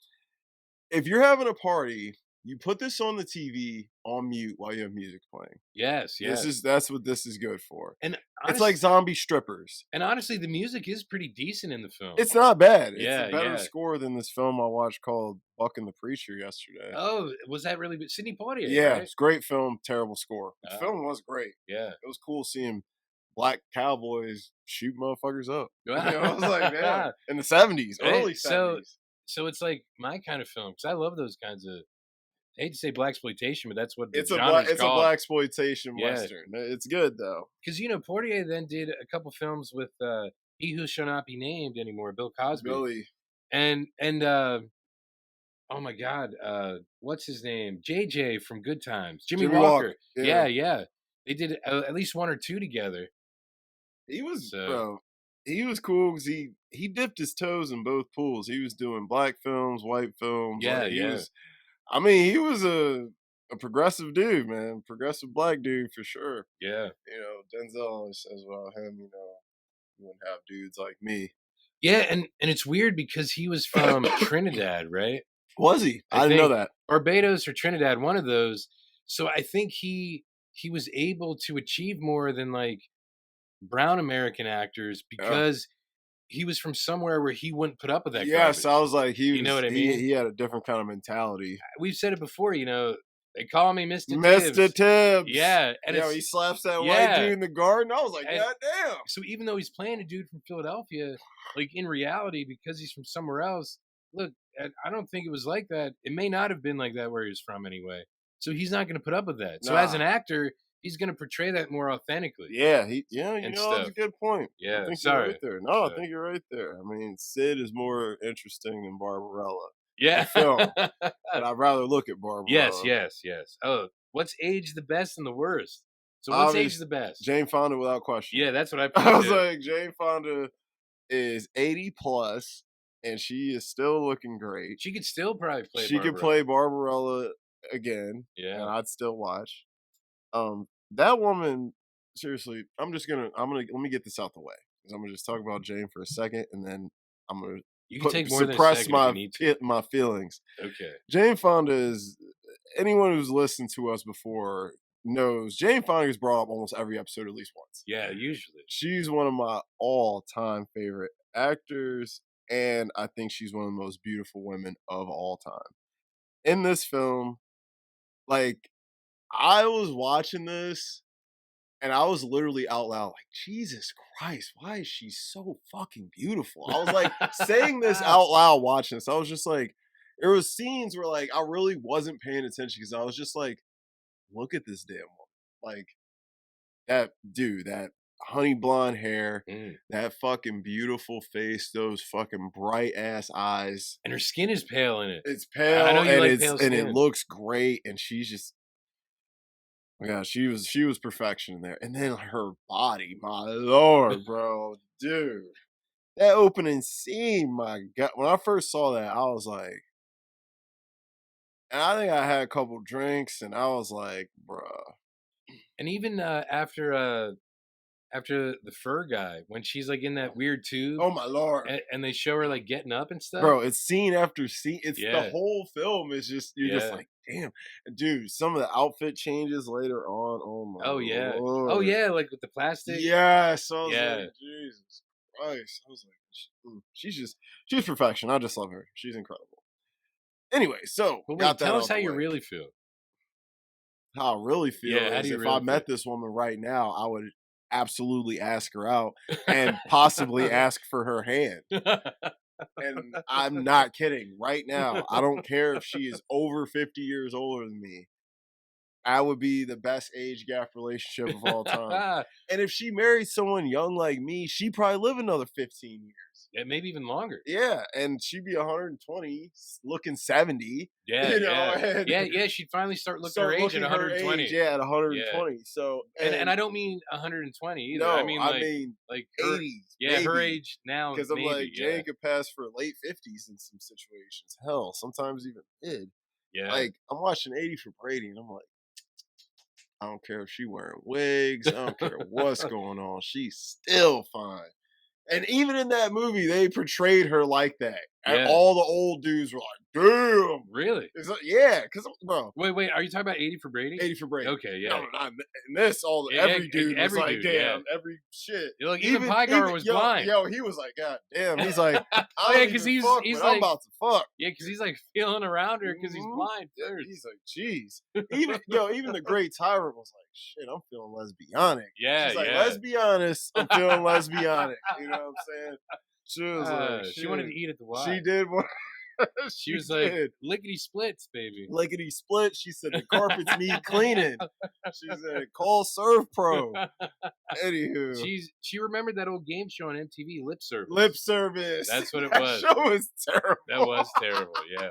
Speaker 1: If you're having a party, you put this on the TV on mute while you have music playing.
Speaker 2: Yes, yes.
Speaker 1: That's what this is good for.
Speaker 2: And
Speaker 1: It's like zombie strippers.
Speaker 2: and honestly, the music is pretty decent in the film.
Speaker 1: It's not bad. It's
Speaker 2: Yeah,
Speaker 1: a better
Speaker 2: yeah.
Speaker 1: score than this film I watched called Buck and the Preacher yesterday.
Speaker 2: Oh, was that really Sidney Poitier?
Speaker 1: Yeah,
Speaker 2: Right?
Speaker 1: it's a great film, terrible score. The
Speaker 2: Oh.
Speaker 1: film was great.
Speaker 2: Yeah.
Speaker 1: It was cool seeing black cowboys shoot motherfuckers up. I was like, man, in the '70s,
Speaker 2: Right?
Speaker 1: early '70s.
Speaker 2: So it's like my kind of film because I love those kinds of. I hate to say black exploitation, but that's what the
Speaker 1: It's
Speaker 2: genre's
Speaker 1: a
Speaker 2: called.
Speaker 1: black exploitation
Speaker 2: Yeah.
Speaker 1: western. It's good though.
Speaker 2: Because Poitier then did a couple films with He Who Shall Not Be Named Anymore, Bill Cosby,
Speaker 1: Billy,
Speaker 2: and oh my God, what's his name? JJ from Good Times, Jimmy Walker.
Speaker 1: Yeah.
Speaker 2: Yeah. They did at least one or two together.
Speaker 1: He was
Speaker 2: So-
Speaker 1: bro. He was cool because he dipped his toes in both pools. He was doing black films, white films.
Speaker 2: Yeah,
Speaker 1: like,
Speaker 2: yeah.
Speaker 1: He was a progressive dude, man. Progressive black dude for sure.
Speaker 2: Yeah,
Speaker 1: Denzel always says about him, you wouldn't have dudes like me.
Speaker 2: yeah, and it's weird because he was from Trinidad, right?
Speaker 1: Was he? I didn't know that.
Speaker 2: Barbados or Trinidad, one of those. So I think he was able to achieve more than like brown American actors because he was from somewhere where he wouldn't put up with that.
Speaker 1: Yes,
Speaker 2: garbage.
Speaker 1: I was like,
Speaker 2: You know what I mean?
Speaker 1: He had a different kind of mentality.
Speaker 2: We've said it before, they call me Mr.
Speaker 1: Mr.
Speaker 2: Tibbs.
Speaker 1: Tibbs.
Speaker 2: Yeah, and
Speaker 1: he slaps that white
Speaker 2: Yeah.
Speaker 1: dude in the garden. I was like,
Speaker 2: And-
Speaker 1: God damn.
Speaker 2: So even though he's playing a dude from Philadelphia, like in reality, because he's from somewhere else, look, I don't think it was like that. It may not have been like that where he was from anyway. So he's not going to put up with that. So as an actor, he's going to portray that more authentically.
Speaker 1: Yeah, that's
Speaker 2: and
Speaker 1: a
Speaker 2: stuff.
Speaker 1: good point.
Speaker 2: Yeah,
Speaker 1: I think
Speaker 2: sorry.
Speaker 1: you're right there. No,
Speaker 2: So-
Speaker 1: I think you're right there. I mean, Sid is more interesting than Barbarella.
Speaker 2: Yeah.
Speaker 1: film. But I'd rather look at Barbarella.
Speaker 2: Yes. Oh, what's age the best and the worst? So what's age the best?
Speaker 1: Jane Fonda without question.
Speaker 2: Yeah, that's what I put.
Speaker 1: I was
Speaker 2: too.
Speaker 1: like, Jane Fonda is 80 plus, and she is still looking great.
Speaker 2: She could still probably play.
Speaker 1: She could play Barbarella again, and
Speaker 2: Yeah.
Speaker 1: I'd still watch. That woman, seriously, let me get this out the way because I'm gonna just talk about Jane for a second, and then I'm gonna
Speaker 2: You can take more than a
Speaker 1: suppress
Speaker 2: second if you need to.
Speaker 1: my feelings.
Speaker 2: Okay.
Speaker 1: Jane Fonda is anyone who's listened to us before knows Jane Fonda is brought up almost every episode at least once.
Speaker 2: Yeah, usually.
Speaker 1: She's one of my all-time favorite actors, and I think she's one of the most beautiful women of all time. In this film, like I was watching this And I was literally out loud like, Jesus Christ, why is she so fucking beautiful? I was like saying this out loud watching this. I was just like, there was scenes where like I really wasn't paying attention because I was just like, look at this damn woman. Like that dude, that honey blonde hair, that fucking beautiful face, those fucking bright ass eyes.
Speaker 2: And her skin is pale in it.
Speaker 1: It's
Speaker 2: I
Speaker 1: pale
Speaker 2: know you
Speaker 1: and
Speaker 2: like pale
Speaker 1: it
Speaker 2: skin.
Speaker 1: looks great. And she's just yeah, she was perfection in there. And then her body, my lord, bro, dude. That opening scene, my God. When I first saw that, I was like, and I think I had a couple drinks, and I was like, bruh.
Speaker 2: And even after the fur guy, when she's like in that weird tube,
Speaker 1: Oh my lord.
Speaker 2: and they show her like getting up and stuff.
Speaker 1: Bro, it's scene after scene. It's the
Speaker 2: Yeah.
Speaker 1: whole film is just you're just
Speaker 2: Yeah.
Speaker 1: like, damn. Dude, some of the outfit changes later on. Oh my
Speaker 2: Oh yeah.
Speaker 1: lord.
Speaker 2: Oh yeah, like with the plastic.
Speaker 1: Yes. I was
Speaker 2: Yeah.
Speaker 1: like, Jesus Christ. I was like, she's perfection. I just love her. She's incredible. Anyway, so
Speaker 2: But
Speaker 1: got
Speaker 2: wait,
Speaker 1: that
Speaker 2: tell
Speaker 1: out
Speaker 2: us how
Speaker 1: the
Speaker 2: you
Speaker 1: way.
Speaker 2: really feel.
Speaker 1: How I really feel
Speaker 2: Yeah, how
Speaker 1: is
Speaker 2: do you
Speaker 1: if I
Speaker 2: really
Speaker 1: met this woman right now, I would absolutely ask her out and possibly ask for her hand. And I'm not kidding. Right now, I don't care if she is over 50 years older than me. I would be the best age gap relationship of all time. And if she married someone young like me, she'd probably live another 15 years.
Speaker 2: Yeah, maybe even longer.
Speaker 1: Yeah, and she'd be 120, looking 70.
Speaker 2: Yeah,
Speaker 1: You know,
Speaker 2: yeah.
Speaker 1: and
Speaker 2: Yeah, she'd finally start looking her age at 120.
Speaker 1: Age, yeah, at
Speaker 2: Yeah.
Speaker 1: 120. So,
Speaker 2: And I don't mean 120 either.
Speaker 1: no,
Speaker 2: I mean like her,
Speaker 1: 80s.
Speaker 2: yeah, her age now.
Speaker 1: Because I'm
Speaker 2: maybe,
Speaker 1: like, Jane could pass for late 50s in some situations. Hell, sometimes even mid.
Speaker 2: yeah.
Speaker 1: Like, I'm watching 80 for Brady, and I'm like, I don't care if she wearing wigs. I don't care what's going on. She's still fine. And even in that movie, they portrayed her like that. And
Speaker 2: Yeah.
Speaker 1: all the old dudes were like, damn.
Speaker 2: Really?
Speaker 1: Yeah, because, bro.
Speaker 2: Wait, are you talking about 80 for Brady?
Speaker 1: 80 for Brady.
Speaker 2: Okay, yeah.
Speaker 1: No, not in this. Every dude was like, damn, every shit.
Speaker 2: You're like, even Pygar was blind.
Speaker 1: Yo, he was like, God damn. He's like, I
Speaker 2: oh,
Speaker 1: don't
Speaker 2: yeah, because
Speaker 1: even fuck,
Speaker 2: he's
Speaker 1: but
Speaker 2: like,
Speaker 1: I'm about to fuck.
Speaker 2: Yeah, because he's like feeling around her because he's
Speaker 1: Mhm.
Speaker 2: blind.
Speaker 1: Yeah,
Speaker 2: First.
Speaker 1: he's like, jeez. Even the great tyrant was like, shit, I'm feeling lesbianic.
Speaker 2: Yeah,
Speaker 1: She's like,
Speaker 2: yeah.
Speaker 1: let's be honest, I'm feeling lesbianic. You know what I'm saying? She was like,
Speaker 2: she wanted to eat at the Y.
Speaker 1: She did what
Speaker 2: she was like, lickety splits, baby.
Speaker 1: Lickety split. She said the carpets need cleaning. She said call Serve Pro. Anywho,
Speaker 2: she remembered that old game show on MTV, Lip Service.
Speaker 1: Lip Service.
Speaker 2: That's what it
Speaker 1: that
Speaker 2: was.
Speaker 1: Show was terrible.
Speaker 2: That was terrible. Yeah.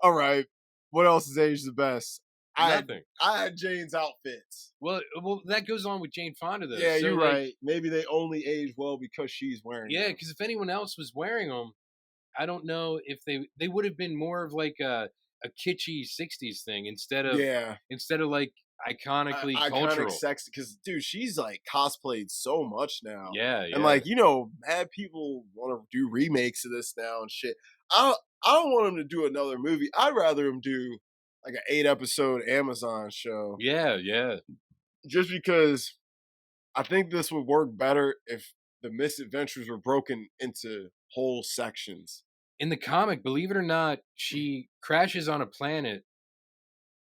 Speaker 1: All right. What else is aged the best?
Speaker 2: Nothing.
Speaker 1: I had Jane's outfits.
Speaker 2: Well, that goes on with Jane Fonda, though.
Speaker 1: Yeah,
Speaker 2: so,
Speaker 1: you're right. Maybe they only age well because she's wearing
Speaker 2: Yeah,
Speaker 1: them.
Speaker 2: because if anyone else was wearing them, I don't know if they would have been more of like a kitschy 60s thing instead of like iconically cultural.
Speaker 1: Sexy, because dude, she's like cosplayed so much now.
Speaker 2: Yeah.
Speaker 1: And like, mad people want to do remakes of this now and shit. I don't want them to do another movie. I'd rather them do like an 8-episode Amazon show.
Speaker 2: Yeah.
Speaker 1: Just because I think this would work better if the misadventures were broken into whole sections.
Speaker 2: In the comic, believe it or not, she crashes on a planet,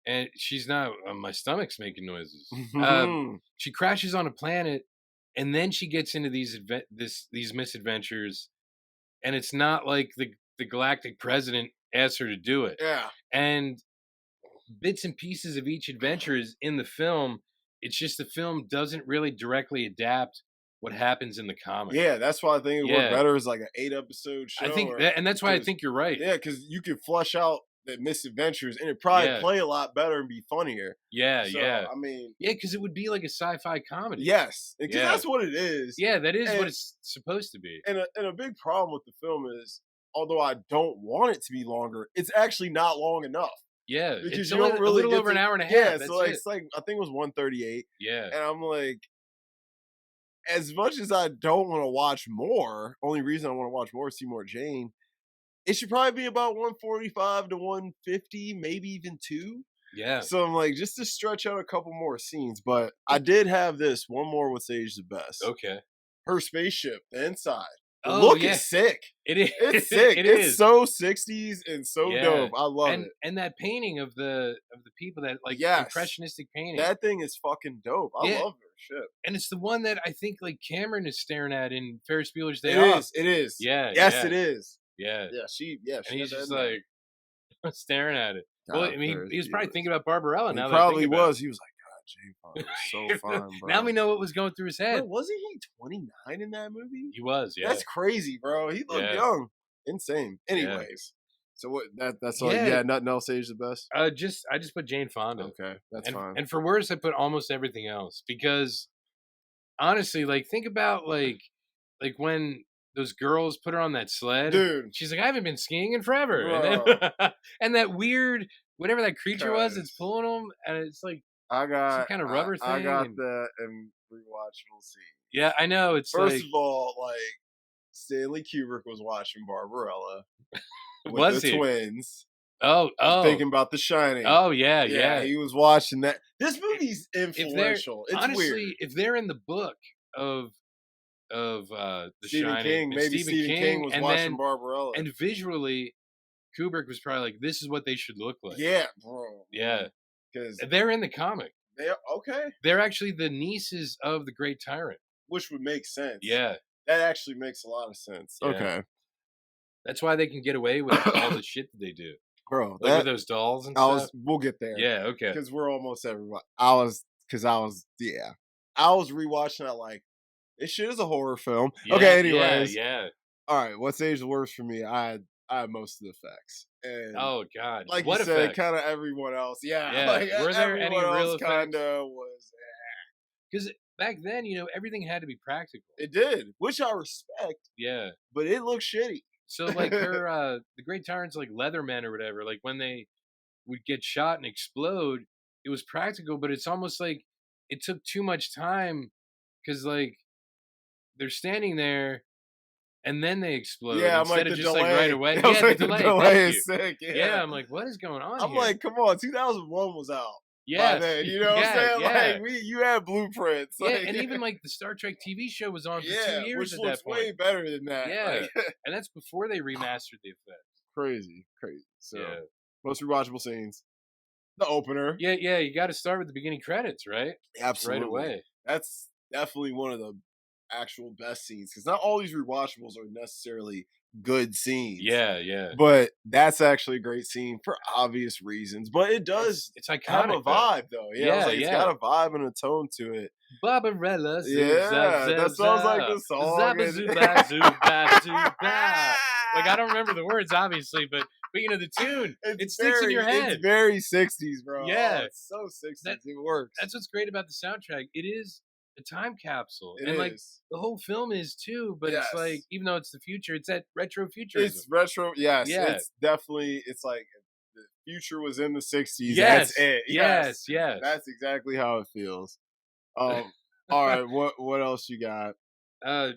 Speaker 2: and she's not. My stomach's making noises. She crashes on a planet, and then she gets into these misadventures, and it's not like the galactic president asked her to do it.
Speaker 1: Yeah,
Speaker 2: and bits and pieces of each adventure is in the film. It's just the film doesn't really directly adapt what happens in the comic.
Speaker 1: Yeah, that's why I think it would work better as like an 8-episode show.
Speaker 2: I think, and that's why I think you're right.
Speaker 1: Yeah, because you could flush out the misadventures and it'd probably play a lot better and be funnier.
Speaker 2: Yeah.
Speaker 1: I mean,
Speaker 2: because it would be like a sci-fi comedy.
Speaker 1: Yes, because that's what it is.
Speaker 2: Yeah, that is what it's supposed to be.
Speaker 1: And a big problem with the film is, although I don't want it to be longer, it's actually not long enough.
Speaker 2: Yeah,
Speaker 1: because
Speaker 2: it's
Speaker 1: you don't really
Speaker 2: a little over an hour and a half.
Speaker 1: Yeah,
Speaker 2: that's
Speaker 1: so like, it's like I think it was 138.
Speaker 2: Yeah,
Speaker 1: and I'm like, as much as I don't want to watch more, only reason I want to watch more is see more Jane. It should probably be about 145 to 150, maybe even 2.
Speaker 2: Yeah.
Speaker 1: So I'm like, just to stretch out a couple more scenes. But I did have this one more with Sage the best.
Speaker 2: Okay.
Speaker 1: Her spaceship, the inside. The
Speaker 2: Oh
Speaker 1: look
Speaker 2: yeah,
Speaker 1: is sick.
Speaker 2: it is.
Speaker 1: It's sick.
Speaker 2: It
Speaker 1: It's
Speaker 2: is.
Speaker 1: so 60s and so
Speaker 2: Yeah,
Speaker 1: dope. I love it.
Speaker 2: and that painting of the people that like
Speaker 1: Yes.
Speaker 2: impressionistic painting.
Speaker 1: That thing is fucking dope. I
Speaker 2: Yeah,
Speaker 1: love her shit.
Speaker 2: and it's the one that I think like Cameron is staring at in Ferris Bueller's Day
Speaker 1: It
Speaker 2: Off.
Speaker 1: is. It is.
Speaker 2: Yeah,
Speaker 1: Yes,
Speaker 2: yeah,
Speaker 1: it is.
Speaker 2: yeah.
Speaker 1: Yeah,
Speaker 2: And
Speaker 1: she
Speaker 2: he's
Speaker 1: had that
Speaker 2: just
Speaker 1: in there.
Speaker 2: like staring at it. Well,
Speaker 1: God,
Speaker 2: I mean,
Speaker 1: Ferris
Speaker 2: he was probably
Speaker 1: Bueller's.
Speaker 2: thinking about Barbarella.
Speaker 1: He
Speaker 2: Now that I think
Speaker 1: probably
Speaker 2: about
Speaker 1: was. He was like, God, Jane Fonda was so
Speaker 2: it.
Speaker 1: fine,
Speaker 2: Now
Speaker 1: bro.
Speaker 2: we know what was going through his head.
Speaker 1: Bro, wasn't he 29 in that movie?
Speaker 2: He was, yeah,
Speaker 1: That's crazy, bro. He looked
Speaker 2: yeah,
Speaker 1: young. Insane.
Speaker 2: yeah,
Speaker 1: Anyways. So what that's all
Speaker 2: yeah.
Speaker 1: yeah, nothing else aged the best?
Speaker 2: I just put Jane Fonda,
Speaker 1: Okay, that's fine.
Speaker 2: and for worse, I put almost everything else because honestly, like think about like when those girls put her on that sled.
Speaker 1: Dude.
Speaker 2: She's like, I haven't been skiing in forever.
Speaker 1: Bro.
Speaker 2: And then and that weird whatever that creature was that's
Speaker 1: Cuz
Speaker 2: pulling them, and it's like
Speaker 1: I got
Speaker 2: some kind of rubber
Speaker 1: I
Speaker 2: thing.
Speaker 1: got
Speaker 2: And,
Speaker 1: that in rewatchable scene.
Speaker 2: yeah, I know. It's
Speaker 1: First
Speaker 2: like
Speaker 1: of all, like Stanley Kubrick was watching Barbarella with
Speaker 2: was
Speaker 1: the
Speaker 2: he?
Speaker 1: twins.
Speaker 2: Oh,
Speaker 1: Thinking about The Shining.
Speaker 2: oh yeah, yeah.
Speaker 1: He was watching that. This movie's
Speaker 2: If they're
Speaker 1: influential. It's
Speaker 2: honestly,
Speaker 1: weird.
Speaker 2: if they're in the book of The
Speaker 1: Stephen
Speaker 2: Shining,
Speaker 1: King,
Speaker 2: and
Speaker 1: maybe Stephen King was
Speaker 2: and
Speaker 1: watching
Speaker 2: then
Speaker 1: Barbarella.
Speaker 2: and visually, Kubrick was probably like, "This is what they should look like."
Speaker 1: Yeah, bro.
Speaker 2: Yeah,
Speaker 1: Because
Speaker 2: they're in the comic.
Speaker 1: they're okay.
Speaker 2: They're actually the nieces of the Great Tyrant.
Speaker 1: Which would make sense.
Speaker 2: Yeah,
Speaker 1: That actually makes a lot of sense.
Speaker 2: Yeah.
Speaker 1: Okay.
Speaker 2: that's why they can get away with all the shit that they do,
Speaker 1: Bro,
Speaker 2: like with those dolls and stuff.
Speaker 1: we'll get there.
Speaker 2: Yeah, okay.
Speaker 1: Because we're almost everybody. I was rewatching that like, this shit is a horror film.
Speaker 2: Yeah,
Speaker 1: Okay, anyways.
Speaker 2: yeah.
Speaker 1: All right, what's aged the worst for me? I had most of the effects. And
Speaker 2: Oh God,
Speaker 1: like
Speaker 2: what
Speaker 1: you said,
Speaker 2: effects?
Speaker 1: kind of everyone else. Yeah.
Speaker 2: Yeah.
Speaker 1: Like,
Speaker 2: Were there any
Speaker 1: everyone
Speaker 2: real
Speaker 1: else
Speaker 2: effects?
Speaker 1: kinda was
Speaker 2: Because back then, everything had to be practical.
Speaker 1: it did, which I respect,
Speaker 2: Yeah.
Speaker 1: but it looked shitty.
Speaker 2: So like her, the Great Tyrant's like Leathermen or whatever. Like when they would get shot and explode, it was practical, but it's almost like it took too much time because like they're standing there and then they explode
Speaker 1: Yeah, I'm
Speaker 2: instead
Speaker 1: like
Speaker 2: of
Speaker 1: the
Speaker 2: just
Speaker 1: delay.
Speaker 2: like right away.
Speaker 1: I was
Speaker 2: Yeah,
Speaker 1: like,
Speaker 2: the delay.
Speaker 1: delay
Speaker 2: Thank
Speaker 1: is
Speaker 2: you.
Speaker 1: sick.
Speaker 2: Yeah, I'm like, what is going on
Speaker 1: I'm
Speaker 2: here?
Speaker 1: like, come on, 2001 was out.
Speaker 2: Yeah,
Speaker 1: By then, you know what I'm saying? Like you had blueprints.
Speaker 2: Yeah,
Speaker 1: Like,
Speaker 2: and even like the Star Trek TV show was on for
Speaker 1: yeah,
Speaker 2: 2 years
Speaker 1: which
Speaker 2: at
Speaker 1: looks
Speaker 2: that point.
Speaker 1: way better than that.
Speaker 2: Yeah,
Speaker 1: Like,
Speaker 2: and that's before they remastered the effects.
Speaker 1: crazy. So
Speaker 2: Yeah,
Speaker 1: most rewatchable scenes. The opener.
Speaker 2: yeah. You got to start with the beginning credits, right?
Speaker 1: Absolutely.
Speaker 2: Right away.
Speaker 1: That's definitely one of the actual best scenes because not all these rewatchables are necessarily good scenes.
Speaker 2: Yeah.
Speaker 1: But that's actually a great scene for obvious reasons. But it does
Speaker 2: It's iconic.
Speaker 1: have a vibe though. Yeah, I was like, it's got a vibe and a tone to it.
Speaker 2: Barbarella.
Speaker 1: Yeah, that sounds like the song.
Speaker 2: Zabba zuba zuba zuba. Like I don't remember the words obviously, but the tune. It sticks in your head.
Speaker 1: It's very 60s, bro.
Speaker 2: Yeah.
Speaker 1: Oh, it's so 60s. It works.
Speaker 2: That's what's great about the soundtrack. It is a time capsule.
Speaker 1: It
Speaker 2: and
Speaker 1: is.
Speaker 2: like the whole film is too, but it's like even though it's the future, it's that retro futurism.
Speaker 1: It's retro, yes.
Speaker 2: Yeah.
Speaker 1: It's definitely like the future was in the 60s.
Speaker 2: Yes.
Speaker 1: That's it.
Speaker 2: Yes.
Speaker 1: That's exactly how it feels. All right, what else you got?
Speaker 2: I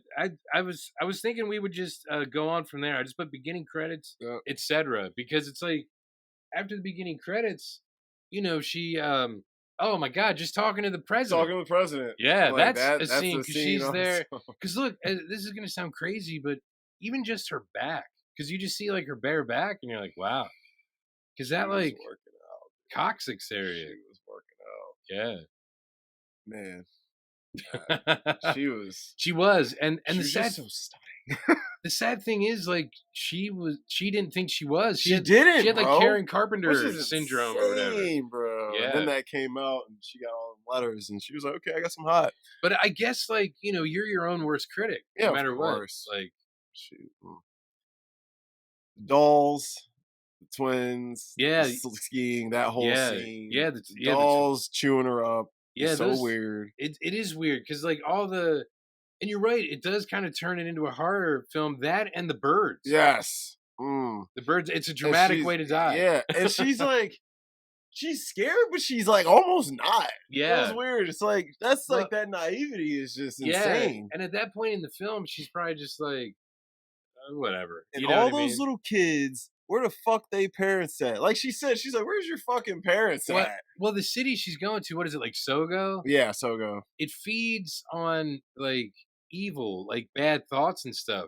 Speaker 2: was thinking we would just go on from there. I just put beginning credits, etc. Because it's like after the beginning credits, she oh my God, just talking to the president.
Speaker 1: Talking to the president.
Speaker 2: Yeah,
Speaker 1: like
Speaker 2: that's a scene because she's
Speaker 1: also.
Speaker 2: there. Because look, this is gonna sound crazy, but even just her back, because you just see like her bare back, and you're like, wow, because that like coccyx area.
Speaker 1: She was working out.
Speaker 2: Yeah,
Speaker 1: man. She
Speaker 2: was, and
Speaker 1: she
Speaker 2: the
Speaker 1: was
Speaker 2: sad,
Speaker 1: just so stunning.
Speaker 2: the sad thing is, like, she didn't think she was.
Speaker 1: She didn't.
Speaker 2: She had like
Speaker 1: bro.
Speaker 2: Karen Carpenter
Speaker 1: Which
Speaker 2: syndrome
Speaker 1: insane,
Speaker 2: or whatever,
Speaker 1: bro.
Speaker 2: Yeah.
Speaker 1: And then that came out, and she got all the letters, and she was like, "Okay, I got some hot."
Speaker 2: But I guess, like, you're your own worst critic, no matter what. Like,
Speaker 1: shoot, dolls, the twins,
Speaker 2: yeah,
Speaker 1: skiing, that whole scene,
Speaker 2: the
Speaker 1: dolls chewing her up.
Speaker 2: Yeah,
Speaker 1: so weird.
Speaker 2: It is weird because like and you're right, it does kind of turn it into a horror film. That and the birds.
Speaker 1: Yes,
Speaker 2: the birds. It's a dramatic way to die.
Speaker 1: Yeah, and she's like, she's scared, but she's like almost not.
Speaker 2: Yeah,
Speaker 1: it's weird. It's like like that naivety is just insane.
Speaker 2: And at that point in the film, she's probably just like, whatever.
Speaker 1: And all those little kids. Where the fuck they parents at? Like she said, she's like, "Where's your fucking parents at?"
Speaker 2: Well, the city she's going to, what is it, like Sogo?
Speaker 1: Yeah, Sogo.
Speaker 2: It feeds on like evil, like bad thoughts and stuff.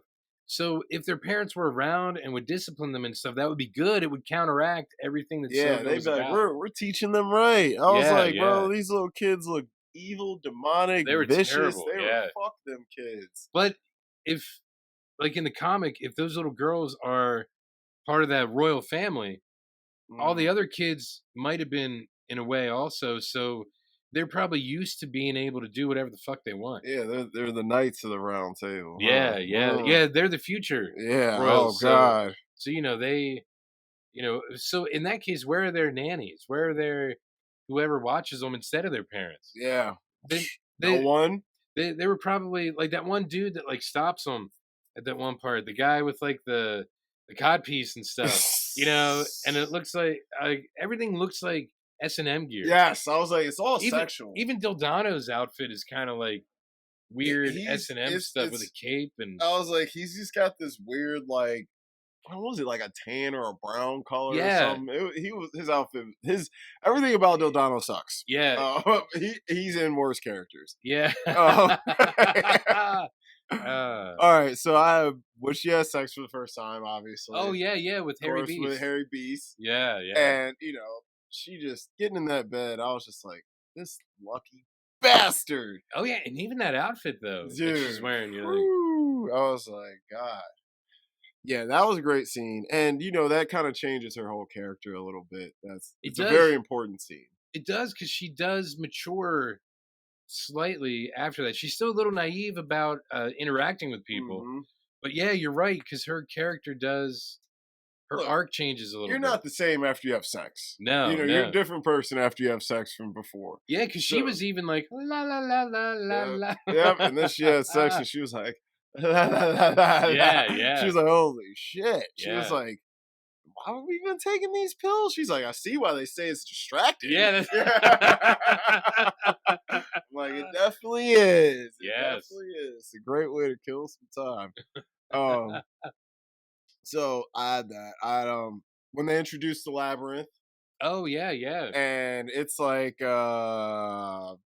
Speaker 2: So if their parents were around and would discipline them and stuff, that would be good. It would counteract everything that
Speaker 1: Yeah,
Speaker 2: Sogo
Speaker 1: they'd
Speaker 2: was
Speaker 1: be like,
Speaker 2: about.
Speaker 1: we're teaching them right. I was
Speaker 2: Yeah,
Speaker 1: like,
Speaker 2: yeah.
Speaker 1: bro, these little kids look evil, demonic,
Speaker 2: They were
Speaker 1: vicious.
Speaker 2: terrible,
Speaker 1: They were
Speaker 2: yeah.
Speaker 1: fuck them kids.
Speaker 2: But if, like in the comic, if those little girls are part of that royal family, all the
Speaker 1: Mm.
Speaker 2: other kids might have been in a way also. So they're probably used to being able to do whatever the fuck they want.
Speaker 1: Yeah, they're the knights of the round table, huh?
Speaker 2: Yeah, yeah, yeah. They're the future
Speaker 1: Yeah. Oh
Speaker 2: royals.
Speaker 1: God.
Speaker 2: So so in that case, where are their nannies? Where are their whoever watches them instead of their parents?
Speaker 1: Yeah.
Speaker 2: They
Speaker 1: No
Speaker 2: they
Speaker 1: one.
Speaker 2: they were probably like that one dude that like stops them at that one part. The guy with like the codpiece and stuff, and it looks like everything looks like S&M gear.
Speaker 1: Yes, I was like, it's all
Speaker 2: Even
Speaker 1: sexual.
Speaker 2: even Dildano's outfit is kind of like weird
Speaker 1: He's
Speaker 2: S&M stuff with a
Speaker 1: it's.
Speaker 2: cape and
Speaker 1: I was like, he's just got this weird like. What was it, like a tan or a brown color or
Speaker 2: yeah,
Speaker 1: something? He was his outfit, his everything about Dildano sucks.
Speaker 2: yeah,
Speaker 1: He's in worse characters.
Speaker 2: yeah.
Speaker 1: Um,
Speaker 2: uh,
Speaker 1: all right, so she has sex for the first time, obviously,
Speaker 2: oh
Speaker 1: of
Speaker 2: yeah, yeah, with Harry
Speaker 1: course, with
Speaker 2: Beast.
Speaker 1: Harry Beast,
Speaker 2: Yeah, yeah,
Speaker 1: and she just getting in that bed. I was just like, this lucky bastard,
Speaker 2: oh yeah, and even that outfit though that she's
Speaker 1: dude.
Speaker 2: wearing, you're like,
Speaker 1: Whew. I was like, God. Yeah, that was a great scene, and that kind of changes her whole character a little bit.
Speaker 2: it
Speaker 1: It's a very
Speaker 2: does,
Speaker 1: important scene.
Speaker 2: it does, because she does mature slightly after that. She's still a little naive about interacting with people,
Speaker 1: Hmm.
Speaker 2: but yeah, you're right, because her character does her
Speaker 1: Look,
Speaker 2: arc changes a little
Speaker 1: you're
Speaker 2: bit.
Speaker 1: not the same after you have sex.
Speaker 2: No,
Speaker 1: You're a
Speaker 2: no,
Speaker 1: different person after you have sex from before.
Speaker 2: yeah, because she
Speaker 1: So,
Speaker 2: was even like la la la la la
Speaker 1: yep,
Speaker 2: la.
Speaker 1: yep. And then she had sex, and she was like, la, la, la, la, la.
Speaker 2: Yeah,
Speaker 1: She
Speaker 2: yeah,
Speaker 1: was like, holy shit. She was
Speaker 2: yeah,
Speaker 1: like, why have we been taking these pills? She's like, I see why they say it's distracting.
Speaker 2: yeah.
Speaker 1: I'm like, it definitely is. It
Speaker 2: Yes.
Speaker 1: definitely is. It's a great way to kill some time. Um, so I had that. When they introduced the labyrinth,
Speaker 2: Oh yeah, yeah.
Speaker 1: and it's like
Speaker 2: That's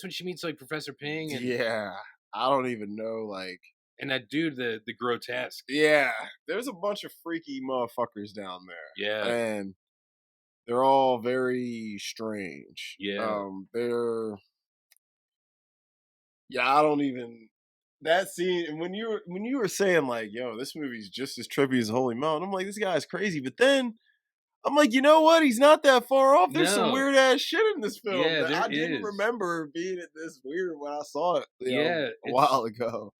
Speaker 2: when she meets like Professor Ping
Speaker 1: yeah, I don't even know, like,
Speaker 2: and that dude, the grotesque.
Speaker 1: yeah, there's a bunch of freaky motherfuckers down there,
Speaker 2: Yeah,
Speaker 1: and they're all very strange.
Speaker 2: yeah.
Speaker 1: They're Yeah, I don't even that scene. And when you were saying like, "Yo, this movie's just as trippy as Holy Mountain," I'm like, "This guy's crazy." But then I'm like, you know what? He's not that far off. There's some
Speaker 2: No.
Speaker 1: weird ass shit in this film
Speaker 2: Yeah,
Speaker 1: that
Speaker 2: there
Speaker 1: I didn't
Speaker 2: is.
Speaker 1: remember being this weird when I saw it,
Speaker 2: Yeah,
Speaker 1: a while ago.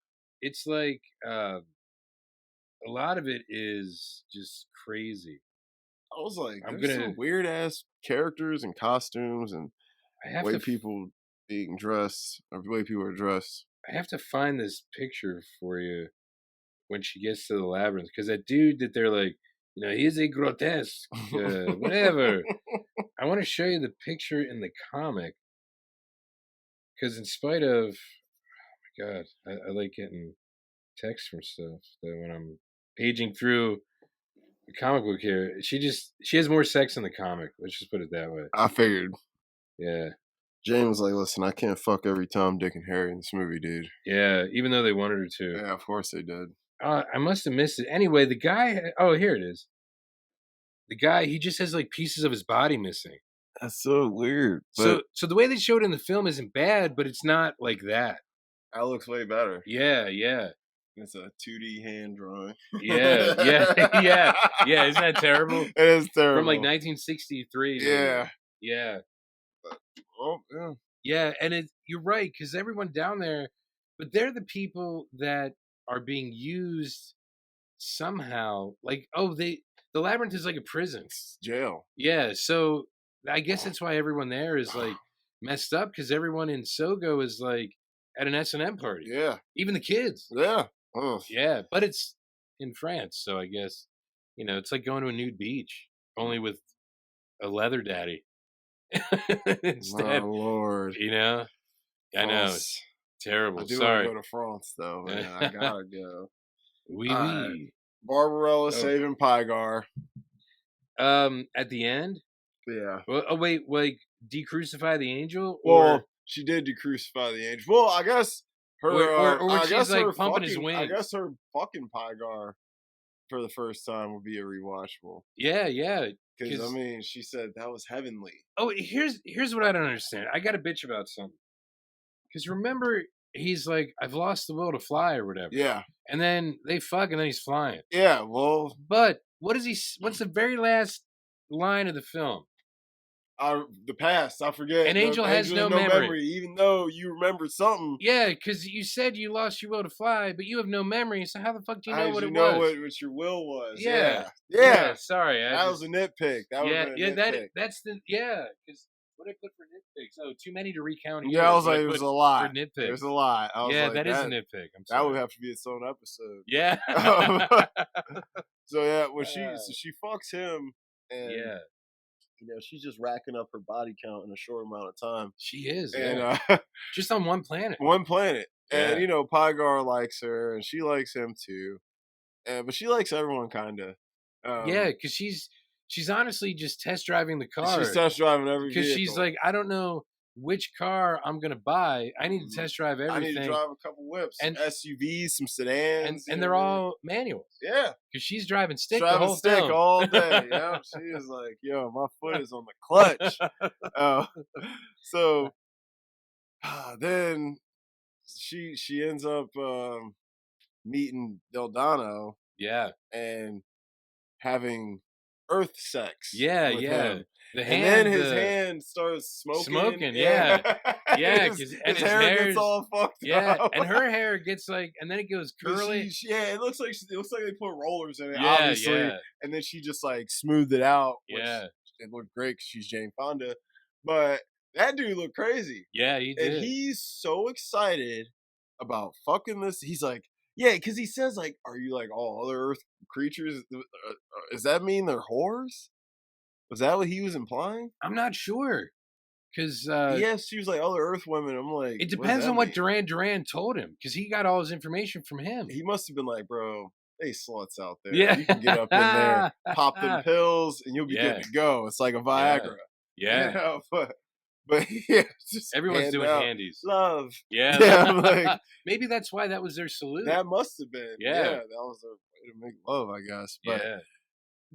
Speaker 2: it's like a lot of it is just crazy.
Speaker 1: I was like,
Speaker 2: I'm
Speaker 1: there's
Speaker 2: gonna
Speaker 1: some weird ass characters and costumes and
Speaker 2: I have
Speaker 1: way
Speaker 2: to
Speaker 1: people being dressed or the way people are dressed.
Speaker 2: I have to find this picture for you when she gets to the labyrinth, because that dude that they're like, he's a grotesque, whatever. I want to show you the picture in the comic, because in spite of, God, I like getting text from stuff that when I'm paging through the comic book here, she has more sex in the comic. Let's just put it that way.
Speaker 1: I figured.
Speaker 2: Yeah,
Speaker 1: Jane was like, listen, I can't fuck every Tom, Dick, and Harry in this movie, dude.
Speaker 2: yeah. Even though they wanted her to,
Speaker 1: Yeah, of course they did.
Speaker 2: I must have missed it. Anyway, the guy. Oh, here it is. The guy, he just has like pieces of his body missing.
Speaker 1: That's so weird. But
Speaker 2: So the way they showed it in the film isn't bad, but it's not like that.
Speaker 1: that looks way better.
Speaker 2: Yeah, yeah,
Speaker 1: It's a 2D hand drawing.
Speaker 2: yeah, yeah, yeah, yeah. Isn't that terrible?
Speaker 1: It is terrible.
Speaker 2: From like 1963.
Speaker 1: Yeah.
Speaker 2: Yeah,
Speaker 1: Oh, yeah.
Speaker 2: yeah. And you're right, because everyone down there, but they're the people that are being used somehow. Like, the labyrinth is like a prison.
Speaker 1: It's jail.
Speaker 2: Yeah, so I guess that's why everyone there is like messed up, because everyone in Sogo is like at an S&M party,
Speaker 1: Yeah.
Speaker 2: even the kids.
Speaker 1: Yeah. Ugh.
Speaker 2: Yeah, but it's in France, so I guess it's like going to a nude beach, only with a leather daddy
Speaker 1: My
Speaker 2: instead.
Speaker 1: lord.
Speaker 2: I know
Speaker 1: France.
Speaker 2: it's terrible.
Speaker 1: I do want to
Speaker 2: Sorry.
Speaker 1: go to France, though, man. I gotta go.
Speaker 2: Oui,
Speaker 1: All right.
Speaker 2: oui.
Speaker 1: Barbarella
Speaker 2: Oh,
Speaker 1: saving Pygar.
Speaker 2: at the end.
Speaker 1: Yeah.
Speaker 2: Well, oh wait, like decrucify the angel,
Speaker 1: Well,
Speaker 2: or
Speaker 1: she did decrucify the angel. Well, I guess Her,
Speaker 2: or when
Speaker 1: I
Speaker 2: she's
Speaker 1: guess
Speaker 2: like
Speaker 1: her
Speaker 2: pumping his
Speaker 1: fucking, I
Speaker 2: wings.
Speaker 1: guess her fucking Pygar for the first time would be a rewatchable.
Speaker 2: Yeah, yeah.
Speaker 1: Because I
Speaker 2: Because
Speaker 1: mean, she said that was heavenly.
Speaker 2: oh, here's what I don't understand. I got a bitch about something. Because remember, he's like, I've lost the will to fly or whatever.
Speaker 1: Yeah,
Speaker 2: And then they fuck, and then he's flying.
Speaker 1: yeah. Well,
Speaker 2: But what is he? What's the very last line of the film?
Speaker 1: the past. I forget.
Speaker 2: An
Speaker 1: The
Speaker 2: angel has
Speaker 1: angel has
Speaker 2: no
Speaker 1: no
Speaker 2: memory.
Speaker 1: memory, even though you remember something.
Speaker 2: Yeah, because you said you lost your will to fly, but you have no memory. So how the fuck do you
Speaker 1: How
Speaker 2: know
Speaker 1: did
Speaker 2: what
Speaker 1: you
Speaker 2: it
Speaker 1: know
Speaker 2: was?
Speaker 1: what your will was?
Speaker 2: Yeah,
Speaker 1: Yeah,
Speaker 2: yeah.
Speaker 1: yeah.
Speaker 2: Sorry,
Speaker 1: That was a nitpick. That would
Speaker 2: yeah,
Speaker 1: have been
Speaker 2: yeah.
Speaker 1: a nitpick.
Speaker 2: That's the Because what did I put for nitpicks? Oh, too many to recount
Speaker 1: Yeah, I
Speaker 2: here.
Speaker 1: was
Speaker 2: What I
Speaker 1: like, it was
Speaker 2: put
Speaker 1: a
Speaker 2: for
Speaker 1: lot. It was
Speaker 2: nitpicks?
Speaker 1: a lot. I was
Speaker 2: Yeah,
Speaker 1: like,
Speaker 2: that is a nitpick. I'm
Speaker 1: that would
Speaker 2: sorry.
Speaker 1: have to be its own episode.
Speaker 2: Yeah.
Speaker 1: So yeah, when
Speaker 2: Uh,
Speaker 1: she fucks him, and
Speaker 2: yeah,
Speaker 1: she's just racking up her body count in a short amount of time,
Speaker 2: she is.
Speaker 1: and
Speaker 2: Yeah, just on one planet.
Speaker 1: one planet, and
Speaker 2: Yeah,
Speaker 1: Pygar likes her, and she likes him too, and but she likes everyone kind of.
Speaker 2: yeah. Because she's honestly just test driving the
Speaker 1: She's
Speaker 2: car
Speaker 1: test driving every
Speaker 2: because she's
Speaker 1: vehicle.
Speaker 2: like, I don't know which car I'm gonna buy. I need to
Speaker 1: Mhm.
Speaker 2: test drive
Speaker 1: I need to
Speaker 2: everything,
Speaker 1: drive a couple whips, some
Speaker 2: and
Speaker 1: SUVs, some sedans,
Speaker 2: and they're all manuals
Speaker 1: yeah.
Speaker 2: because she's driving stick the
Speaker 1: Driving
Speaker 2: whole
Speaker 1: stick
Speaker 2: film.
Speaker 1: all day. Yeah, she is like, yo, my foot is on the clutch. Oh, so then she ends up meeting Deldano
Speaker 2: Yeah,
Speaker 1: and having earth sex
Speaker 2: yeah,
Speaker 1: with
Speaker 2: yeah.
Speaker 1: him.
Speaker 2: The
Speaker 1: And then
Speaker 2: hand,
Speaker 1: his
Speaker 2: the
Speaker 1: hand starts smoking.
Speaker 2: smoking. Yeah, yeah.
Speaker 1: his,
Speaker 2: And
Speaker 1: his
Speaker 2: his
Speaker 1: hair gets
Speaker 2: hair's
Speaker 1: all fucked
Speaker 2: yeah,
Speaker 1: up.
Speaker 2: and her hair gets like, and then it goes
Speaker 1: But
Speaker 2: curly.
Speaker 1: yeah, it looks like they put rollers in it,
Speaker 2: Yeah,
Speaker 1: obviously,
Speaker 2: yeah,
Speaker 1: and then she just like smoothed it out, which
Speaker 2: yeah,
Speaker 1: it looked great because she's Jane Fonda. But that dude looked crazy,
Speaker 2: yeah. He
Speaker 1: and
Speaker 2: did.
Speaker 1: he's so excited about fucking this. He's like, yeah, because he says like, "Are you like all other Earth creatures? Does that mean they're whores?" Was that what he was implying?
Speaker 2: I'm not sure because
Speaker 1: Yes, she was like other Earth women. I'm like,
Speaker 2: it
Speaker 1: what does
Speaker 2: depends
Speaker 1: that
Speaker 2: on what
Speaker 1: mean?
Speaker 2: Duran told him because he got all his information from him.
Speaker 1: He must have been like, bro, they sluts out there.
Speaker 2: Yeah,
Speaker 1: You can get up in there, pop them pills, and you'll be good
Speaker 2: yeah,
Speaker 1: to go. It's like a
Speaker 2: yeah,
Speaker 1: Viagra,
Speaker 2: yeah.
Speaker 1: but yeah, just
Speaker 2: Everyone's
Speaker 1: handing
Speaker 2: doing
Speaker 1: out
Speaker 2: handies.
Speaker 1: love. Yeah, I'm
Speaker 2: Yeah,
Speaker 1: like
Speaker 2: maybe that's why that was their salute.
Speaker 1: that must have been. Yeah,
Speaker 2: Yeah,
Speaker 1: that was a way to make love, I guess. But
Speaker 2: yeah.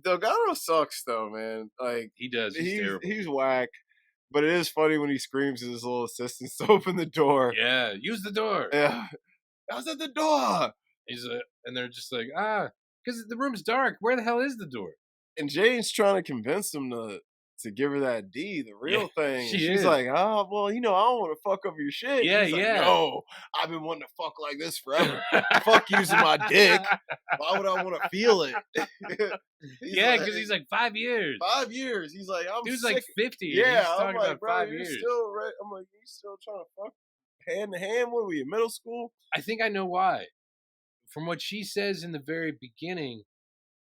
Speaker 1: Delgado sucks though, man. Like
Speaker 2: He does. He's terrible.
Speaker 1: he's whack. But it is funny when he screams at his little assistants to open the door.
Speaker 2: Yeah, use the door.
Speaker 1: Yeah, I was at the door.
Speaker 2: And they're just like, because the room's dark. Where the hell is the door?
Speaker 1: And Jane's trying to convince him to give her that D, the real thing.
Speaker 2: she
Speaker 1: She's
Speaker 2: is.
Speaker 1: like, oh, well, I don't want to fuck up your shit.
Speaker 2: Yeah,
Speaker 1: He's like,
Speaker 2: yeah.
Speaker 1: no, I've been wanting to fuck like this forever. Fuck using my dick. Why would I want to feel it?
Speaker 2: Yeah, because he's like 5 years.
Speaker 1: 5 years. He's like, I'm
Speaker 2: Dude's
Speaker 1: sick.
Speaker 2: like 50.
Speaker 1: Yeah,
Speaker 2: and he's
Speaker 1: I'm
Speaker 2: talking
Speaker 1: like,
Speaker 2: about
Speaker 1: bro,
Speaker 2: 5
Speaker 1: you're
Speaker 2: years.
Speaker 1: still right. I'm like, you still trying to fuck hand to hand? What were you, middle school?
Speaker 2: I think I know why. From what she says in the very beginning,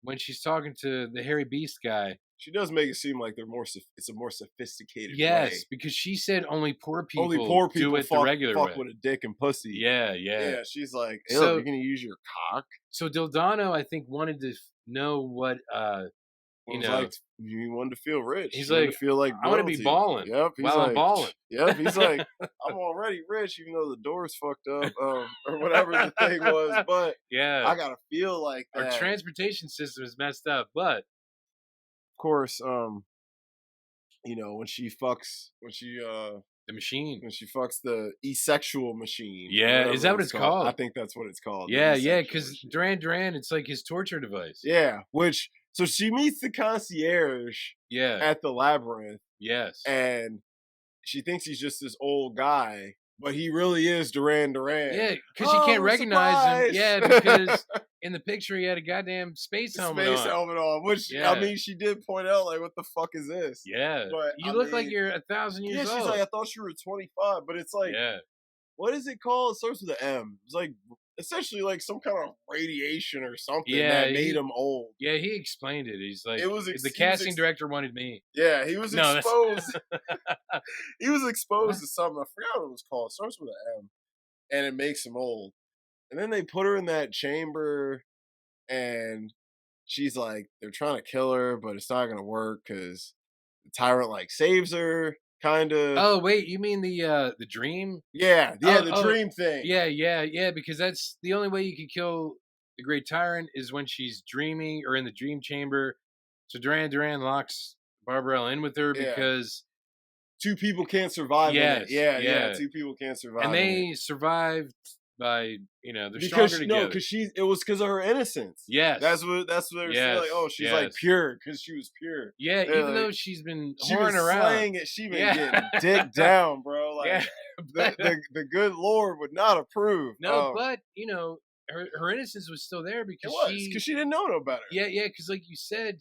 Speaker 2: when she's talking to the hairy beast guy.
Speaker 1: She does make it seem like it's a more sophisticated
Speaker 2: Yes,
Speaker 1: way.
Speaker 2: because she said only poor people do it
Speaker 1: fuck,
Speaker 2: the regular
Speaker 1: fuck
Speaker 2: way.
Speaker 1: with a dick and pussy.
Speaker 2: Yeah, yeah.
Speaker 1: Yeah, she's like, hey,
Speaker 2: So-
Speaker 1: look, you're gonna use your cock.
Speaker 2: So Dildano, I think, wanted to know what
Speaker 1: It was like he wanted to feel rich.
Speaker 2: He's
Speaker 1: He wanted
Speaker 2: like,
Speaker 1: to feel like
Speaker 2: I want to be
Speaker 1: royalty.
Speaker 2: balling.
Speaker 1: Yep, he's
Speaker 2: while
Speaker 1: like,
Speaker 2: I'm balling.
Speaker 1: Yep, he's like, I'm already rich, even though the door's fucked up, or whatever the thing was. But
Speaker 2: Yeah,
Speaker 1: I gotta feel like that.
Speaker 2: our transportation system is messed up, but
Speaker 1: Of course, when she fucks
Speaker 2: the machine.
Speaker 1: the asexual machine.
Speaker 2: Yeah, is that what it's called?
Speaker 1: I think that's what it's called. the
Speaker 2: Yeah,
Speaker 1: asexual
Speaker 2: because
Speaker 1: machine.
Speaker 2: Duran, it's like his torture device.
Speaker 1: Yeah, so she meets the concierge
Speaker 2: Yeah.
Speaker 1: at the labyrinth,
Speaker 2: Yes.
Speaker 1: and she thinks he's just this old guy, but he really is Duran Duran.
Speaker 2: Yeah, because you can't recognize him. Yeah, because in the picture he had a goddamn space helmet on.
Speaker 1: Which
Speaker 2: Yeah.
Speaker 1: I mean, she did point out like, what the fuck is this?
Speaker 2: Yeah,
Speaker 1: But
Speaker 2: you
Speaker 1: I
Speaker 2: look like
Speaker 1: mean,
Speaker 2: you're 1,000
Speaker 1: Yeah,
Speaker 2: years
Speaker 1: she's
Speaker 2: old.
Speaker 1: like, I thought you were 25, but it's like,
Speaker 2: Yeah,
Speaker 1: what is it called? It starts with an M. It's like essentially like some kind of radiation or something
Speaker 2: Yeah,
Speaker 1: that made him old.
Speaker 2: yeah. He explained it. He's like,
Speaker 1: It was
Speaker 2: the casting director wanted me.
Speaker 1: Yeah, he was
Speaker 2: No, that's-
Speaker 1: exposed. He was exposed to something. I forgot what it was called. It starts with an M, and it makes him old. And then they put her in that chamber, and she's like, they're trying to kill her, but it's not gonna work because the tyrant like saves her. kind of.
Speaker 2: Oh wait, you mean the dream?
Speaker 1: Yeah,
Speaker 2: Oh,
Speaker 1: the
Speaker 2: oh,
Speaker 1: dream thing.
Speaker 2: yeah. Because that's the only way you can kill the Great Tyrant is when she's dreaming or in the dream chamber. So Duran Duran locks Barbarella in with her
Speaker 1: Yeah,
Speaker 2: because
Speaker 1: two people can't survive in it.
Speaker 2: yes,
Speaker 1: Yeah,
Speaker 2: yeah,
Speaker 1: two people can't
Speaker 2: and
Speaker 1: survive in it.
Speaker 2: they survived by they're
Speaker 1: Because
Speaker 2: stronger
Speaker 1: no,
Speaker 2: together.
Speaker 1: because it was because of her innocence.
Speaker 2: Yes,
Speaker 1: That's what they were saying. Like,
Speaker 2: yes,
Speaker 1: oh, she's like
Speaker 2: yes.
Speaker 1: pure because she was pure.
Speaker 2: Yeah,
Speaker 1: They're
Speaker 2: even
Speaker 1: like,
Speaker 2: though she's been
Speaker 1: she
Speaker 2: whoring
Speaker 1: was
Speaker 2: around.
Speaker 1: slaying it. She been
Speaker 2: Yeah,
Speaker 1: getting dick down, bro.
Speaker 2: yeah.
Speaker 1: Like the good Lord would not approve.
Speaker 2: No, but her innocence was still there
Speaker 1: It
Speaker 2: because
Speaker 1: was because she didn't know no better.
Speaker 2: yeah, because like you said,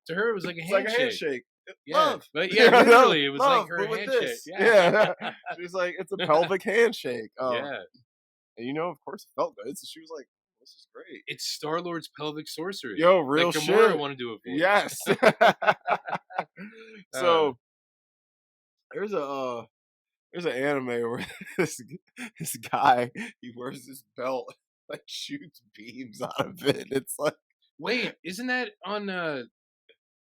Speaker 2: to her it was like a
Speaker 1: It's like a
Speaker 2: handshake.
Speaker 1: handshake.
Speaker 2: Yeah,
Speaker 1: Love,
Speaker 2: but yeah, literally, it was like
Speaker 1: love,
Speaker 2: her
Speaker 1: but with
Speaker 2: handshake.
Speaker 1: this,
Speaker 2: Yeah,
Speaker 1: she's like, it's a pelvic handshake.
Speaker 2: yeah.
Speaker 1: And of course, it felt good. So she was like, "This is great."
Speaker 2: It's Star Lord's pelvic sorcery.
Speaker 1: Yo,
Speaker 2: That
Speaker 1: real
Speaker 2: Gamora
Speaker 1: shit.
Speaker 2: wanted to avoid.
Speaker 1: Yes.
Speaker 2: Uh,
Speaker 1: So there's a there's an anime where this this guy he wears this belt like shoots beams out of it. It's like
Speaker 2: wait, isn't that on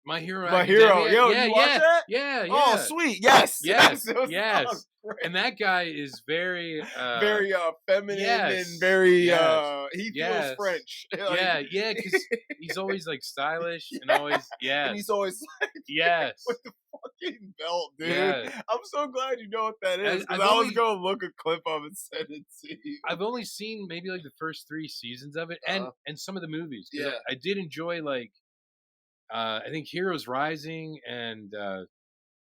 Speaker 2: My Hero
Speaker 1: My Hero.
Speaker 2: Academia?
Speaker 1: Yo,
Speaker 2: Yeah,
Speaker 1: you watch
Speaker 2: yeah,
Speaker 1: that?
Speaker 2: yeah,
Speaker 1: Oh,
Speaker 2: yeah.
Speaker 1: sweet. Yes.
Speaker 2: Yes,
Speaker 1: It was
Speaker 2: yes.
Speaker 1: great.
Speaker 2: And that guy is very
Speaker 1: Very feminine
Speaker 2: yes,
Speaker 1: and very
Speaker 2: yes,
Speaker 1: he feels
Speaker 2: yes.
Speaker 1: French.
Speaker 2: Yeah, yeah, because he's always like stylish and always
Speaker 1: and he's always like
Speaker 2: yes,
Speaker 1: with the fucking belt, dude.
Speaker 2: yeah.
Speaker 1: I'm so glad you know what that is.
Speaker 2: I've
Speaker 1: Because I was
Speaker 2: only
Speaker 1: gonna look a clip of it and send it to you.
Speaker 2: I've only seen maybe like the first 3 seasons of it
Speaker 1: Uh-huh.
Speaker 2: and some of the movies. 'Cause
Speaker 1: Yeah.
Speaker 2: I did enjoy like I think Heroes Rising and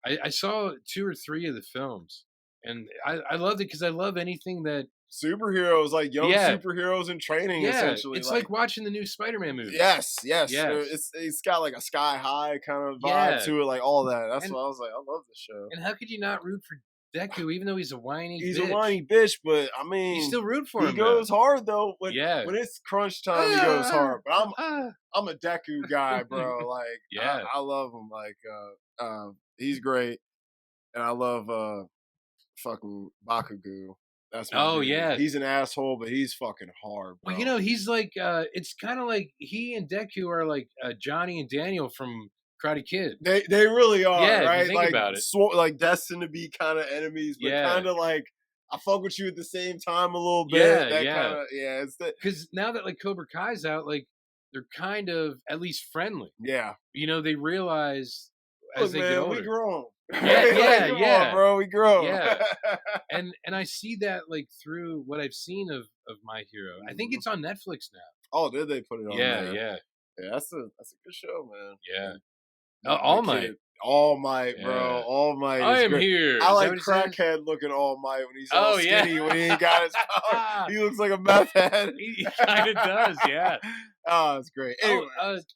Speaker 2: I saw 2 or 3 of the films. And I loved it because I love anything that
Speaker 1: Superheroes, like young
Speaker 2: yeah,
Speaker 1: superheroes in training,
Speaker 2: yeah.
Speaker 1: essentially.
Speaker 2: It's like watching the new Spider-Man movie.
Speaker 1: yes, yes.
Speaker 2: Yes.
Speaker 1: It's got like a sky high kind of vibe
Speaker 2: Yeah.
Speaker 1: to it, like all that. That's
Speaker 2: And
Speaker 1: what I was like. I love this show.
Speaker 2: and how could you not root for Deku even though he's a whiny
Speaker 1: He's
Speaker 2: bitch?
Speaker 1: a whiny bitch, but I
Speaker 2: You
Speaker 1: mean,
Speaker 2: still root for
Speaker 1: he
Speaker 2: him
Speaker 1: goes
Speaker 2: though.
Speaker 1: hard though.
Speaker 2: Yeah.
Speaker 1: When it's crunch time, he goes hard. But
Speaker 2: Ah.
Speaker 1: I'm a Deku guy, bro. Like
Speaker 2: Yeah.
Speaker 1: I love him. Like he's great, and I love fucking Bakugo. That's my
Speaker 2: Oh
Speaker 1: dude.
Speaker 2: yeah.
Speaker 1: He's an asshole, but he's fucking hard, bro.
Speaker 2: Well, he's like it's kind of like he and Deku are like Johnny and Daniel from Karate Kid.
Speaker 1: They really are,
Speaker 2: Yeah, if you
Speaker 1: right?
Speaker 2: think
Speaker 1: Like
Speaker 2: about it.
Speaker 1: like destined to be kind of enemies, but
Speaker 2: Yeah.
Speaker 1: kind of like I fuck with you at the same time a little bit.
Speaker 2: Yeah,
Speaker 1: That
Speaker 2: yeah.
Speaker 1: kind of it's that.
Speaker 2: Because now that like Cobra Kai's out, like they're kind of at least friendly.
Speaker 1: Yeah.
Speaker 2: They realize as
Speaker 1: Look,
Speaker 2: they
Speaker 1: man,
Speaker 2: get older.
Speaker 1: we grown.
Speaker 2: Yeah, yeah,
Speaker 1: Come
Speaker 2: yeah.
Speaker 1: on, bro, we grown.
Speaker 2: Yeah. And I see that like through what I've seen of My Hero. I think it's on Netflix now.
Speaker 1: Oh, did they put it on
Speaker 2: Yeah,
Speaker 1: there?
Speaker 2: yeah,
Speaker 1: Yeah, that's a good show, man.
Speaker 2: yeah.
Speaker 1: My
Speaker 2: All
Speaker 1: kid-
Speaker 2: Might.
Speaker 1: All Might,
Speaker 2: Yeah.
Speaker 1: bro. All Might.
Speaker 2: I
Speaker 1: is
Speaker 2: am
Speaker 1: great.
Speaker 2: here.
Speaker 1: I
Speaker 2: Is
Speaker 1: like
Speaker 2: that what it says?
Speaker 1: crackhead looking All Might when he's
Speaker 2: Oh,
Speaker 1: all
Speaker 2: yeah.
Speaker 1: skinny when he ain't got his power. He looks like a meth head.
Speaker 2: He kind of does, yeah.
Speaker 1: Oh, it's great. Anyway,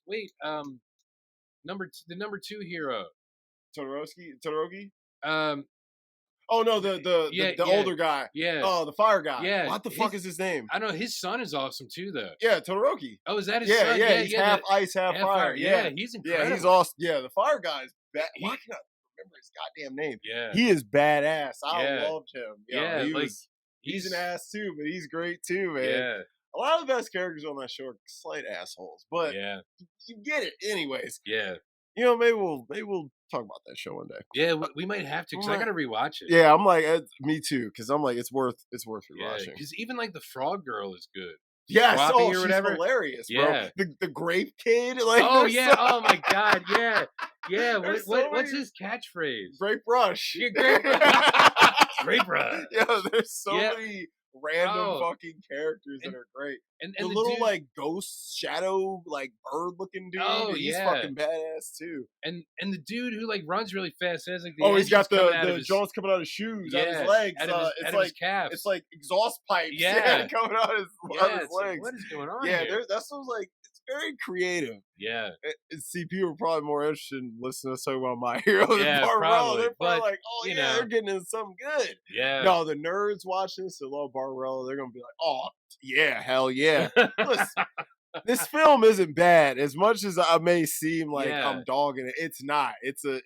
Speaker 2: Wait, the number 2 hero.
Speaker 1: Todoroki?
Speaker 2: Um,
Speaker 1: Oh no, the older guy.
Speaker 2: yeah.
Speaker 1: Oh, the fire guy.
Speaker 2: Yeah,
Speaker 1: What the fuck is his name?
Speaker 2: I know his son is awesome too, though.
Speaker 1: Yeah, Todoroki.
Speaker 2: Oh, is that his
Speaker 1: Yeah,
Speaker 2: son?
Speaker 1: yeah, he's half
Speaker 2: the-
Speaker 1: ice, half fire.
Speaker 2: Yeah, he's incredible.
Speaker 1: Yeah, he's awesome. Yeah, the fire guy's bad.
Speaker 2: He-
Speaker 1: Why can't I remember his goddamn name?
Speaker 2: Yeah,
Speaker 1: He is badass. I
Speaker 2: Yeah.
Speaker 1: loved him.
Speaker 2: yeah,
Speaker 1: He's an ass too, but he's great too, man.
Speaker 2: Yeah,
Speaker 1: A lot of the best characters on that show are slight assholes, but
Speaker 2: yeah,
Speaker 1: you get it anyways.
Speaker 2: yeah,
Speaker 1: Maybe we'll talk about that show one day.
Speaker 2: yeah. We might have to because I gotta rewatch it.
Speaker 1: Yeah, I'm like, me too, because I'm like, it's worth
Speaker 2: Yeah,
Speaker 1: rewatching.
Speaker 2: because even like the Frog Girl is good.
Speaker 1: Yes,
Speaker 2: Swappy or
Speaker 1: she's
Speaker 2: whatever.
Speaker 1: hilarious,
Speaker 2: Yeah.
Speaker 1: bro. The grape kid, like,
Speaker 2: Oh
Speaker 1: there's
Speaker 2: yeah!
Speaker 1: so-
Speaker 2: Oh my god! Yeah, yeah.
Speaker 1: There's so
Speaker 2: What's
Speaker 1: many-
Speaker 2: his catchphrase?
Speaker 1: Grape Rush.
Speaker 2: Yeah, Grape Grape Rush.
Speaker 1: Yeah, there's so
Speaker 2: Yeah.
Speaker 1: many random
Speaker 2: Oh.
Speaker 1: fucking characters that are great.
Speaker 2: And
Speaker 1: The
Speaker 2: the
Speaker 1: little
Speaker 2: dude,
Speaker 1: like ghost shadow like bird looking dude.
Speaker 2: Oh,
Speaker 1: he's
Speaker 2: yeah.
Speaker 1: fucking badass too.
Speaker 2: and the dude who like runs really fast has like the
Speaker 1: He's got
Speaker 2: engines coming out of
Speaker 1: the
Speaker 2: his-
Speaker 1: jaws coming out of his shoes, out of
Speaker 2: Yeah,
Speaker 1: his legs.
Speaker 2: out of his,
Speaker 1: It's
Speaker 2: out of his
Speaker 1: like
Speaker 2: calves.
Speaker 1: it's like exhaust pipes.
Speaker 2: Yeah.
Speaker 1: coming out of his,
Speaker 2: yeah,
Speaker 1: out of his
Speaker 2: it's like,
Speaker 1: legs.
Speaker 2: what is going on
Speaker 1: Yeah,
Speaker 2: here?
Speaker 1: that sounds like it's very creative.
Speaker 2: Yeah,
Speaker 1: See, people are probably more interested in listening to us talk about My Hero than
Speaker 2: Yeah,
Speaker 1: Barbarella.
Speaker 2: probably,
Speaker 1: They're probably
Speaker 2: but,
Speaker 1: like, oh
Speaker 2: you
Speaker 1: yeah,
Speaker 2: know.
Speaker 1: they're getting into something good.
Speaker 2: yeah.
Speaker 1: No, the nerds watching this that love Barbarella, they're gonna be like, oh yeah, hell yeah. Listen, this film isn't bad. As much as I may seem like
Speaker 2: Yeah.
Speaker 1: I'm dogging it, it's not. It's a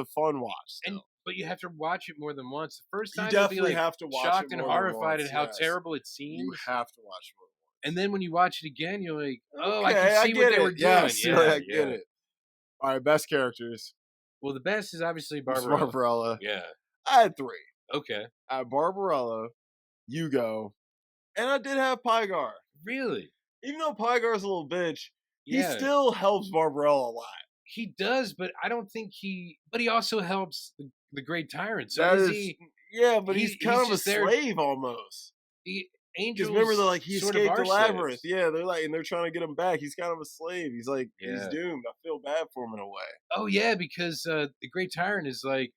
Speaker 1: fun watch. Still.
Speaker 2: But you have to watch it more than once. The first
Speaker 1: You
Speaker 2: time you'll be
Speaker 1: definitely
Speaker 2: like
Speaker 1: have to watch
Speaker 2: shocked
Speaker 1: it
Speaker 2: and
Speaker 1: more than
Speaker 2: horrified
Speaker 1: once,
Speaker 2: at how
Speaker 1: yes.
Speaker 2: terrible it seems.
Speaker 1: You have to watch more.
Speaker 2: And then when you watch it again, you're like, oh, I
Speaker 1: Okay,
Speaker 2: can see
Speaker 1: get
Speaker 2: what they
Speaker 1: it.
Speaker 2: were doing.
Speaker 1: Yes,
Speaker 2: Yeah,
Speaker 1: I get it. All right, best characters.
Speaker 2: Well, the best is obviously
Speaker 1: It's
Speaker 2: Barbarella.
Speaker 1: Barbarella.
Speaker 2: Yeah.
Speaker 1: I had 3.
Speaker 2: Okay.
Speaker 1: I had Barbarella, Hugo, and I did have Pygar.
Speaker 2: Really?
Speaker 1: Even though Pygar's a little bitch, he
Speaker 2: Yeah.
Speaker 1: still helps Barbarella a lot.
Speaker 2: He does, but I don't think but he also helps the Great Tyrant. So
Speaker 1: That
Speaker 2: is
Speaker 1: is,
Speaker 2: he?
Speaker 1: yeah, but he's kind of a
Speaker 2: just there.
Speaker 1: slave almost.
Speaker 2: The
Speaker 1: Because
Speaker 2: angels,
Speaker 1: remember, he
Speaker 2: sort of
Speaker 1: escaped the
Speaker 2: are
Speaker 1: labyrinth.
Speaker 2: slaves.
Speaker 1: Yeah, and they're trying to get him back. He's kind of a slave. He's like, he's
Speaker 2: Yeah.
Speaker 1: doomed. I feel bad for him in a way.
Speaker 2: Oh yeah, because the Great Tyrant is like,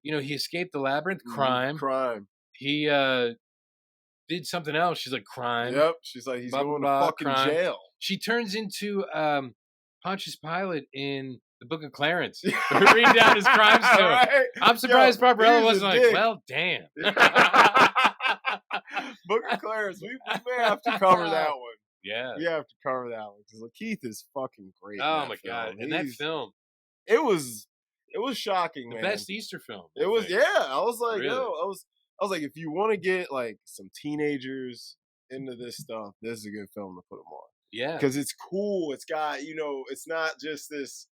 Speaker 2: he escaped the labyrinth, crime.
Speaker 1: Crime.
Speaker 2: He did something else. She's like, crime.
Speaker 1: Yep. She's like, he's going to fucking
Speaker 2: crime.
Speaker 1: jail.
Speaker 2: She turns into Pontius Pilate in the Book of Clarence, reading down his crime story. Right? I'm surprised Barbarella wasn't like, well, damn.
Speaker 1: Book of Clarence. We may have to cover that one.
Speaker 2: Yeah,
Speaker 1: we have to cover that one because Lakeith is fucking great.
Speaker 2: Oh my god! And that film,
Speaker 1: it was shocking.
Speaker 2: The
Speaker 1: man.
Speaker 2: best Easter film.
Speaker 1: It was. Yeah, I was like,
Speaker 2: really?
Speaker 1: yo, I was like, if you want to get like some teenagers into this stuff, this is a good film to put them on.
Speaker 2: Yeah,
Speaker 1: because it's cool. It's got, it's not just this.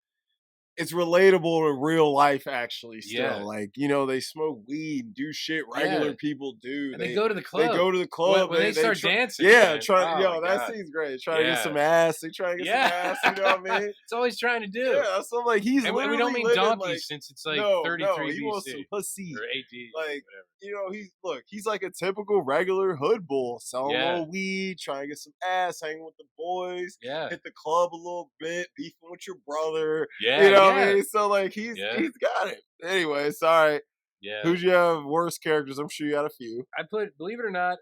Speaker 1: It's relatable to real life, actually. Still,
Speaker 2: yeah.
Speaker 1: like they smoke weed, do shit regular people do.
Speaker 2: And they go to the club.
Speaker 1: They go to the club
Speaker 2: when they start dancing.
Speaker 1: Yeah, that
Speaker 2: that
Speaker 1: scene's great. Trying to get some ass. They try to get some ass. You know what I mean?
Speaker 2: It's all he's trying to do.
Speaker 1: Yeah, so I'm like, he's.
Speaker 2: And
Speaker 1: literally
Speaker 2: we don't mean
Speaker 1: living
Speaker 2: donkey
Speaker 1: like,
Speaker 2: since it's like
Speaker 1: no,
Speaker 2: 33
Speaker 1: he
Speaker 2: BC.
Speaker 1: wants some pussy
Speaker 2: or AD.
Speaker 1: Like he's like a typical regular hood bull, selling a little weed, trying to get some ass, hanging with the boys.
Speaker 2: Yeah,
Speaker 1: hit the club a little bit, beefing with your brother.
Speaker 2: Yeah,
Speaker 1: you know what I mean? So like he's got it. Anyway, sorry.
Speaker 2: Yeah.
Speaker 1: Who'd you have worst characters? I'm sure you had a few.
Speaker 2: I put, believe it or not,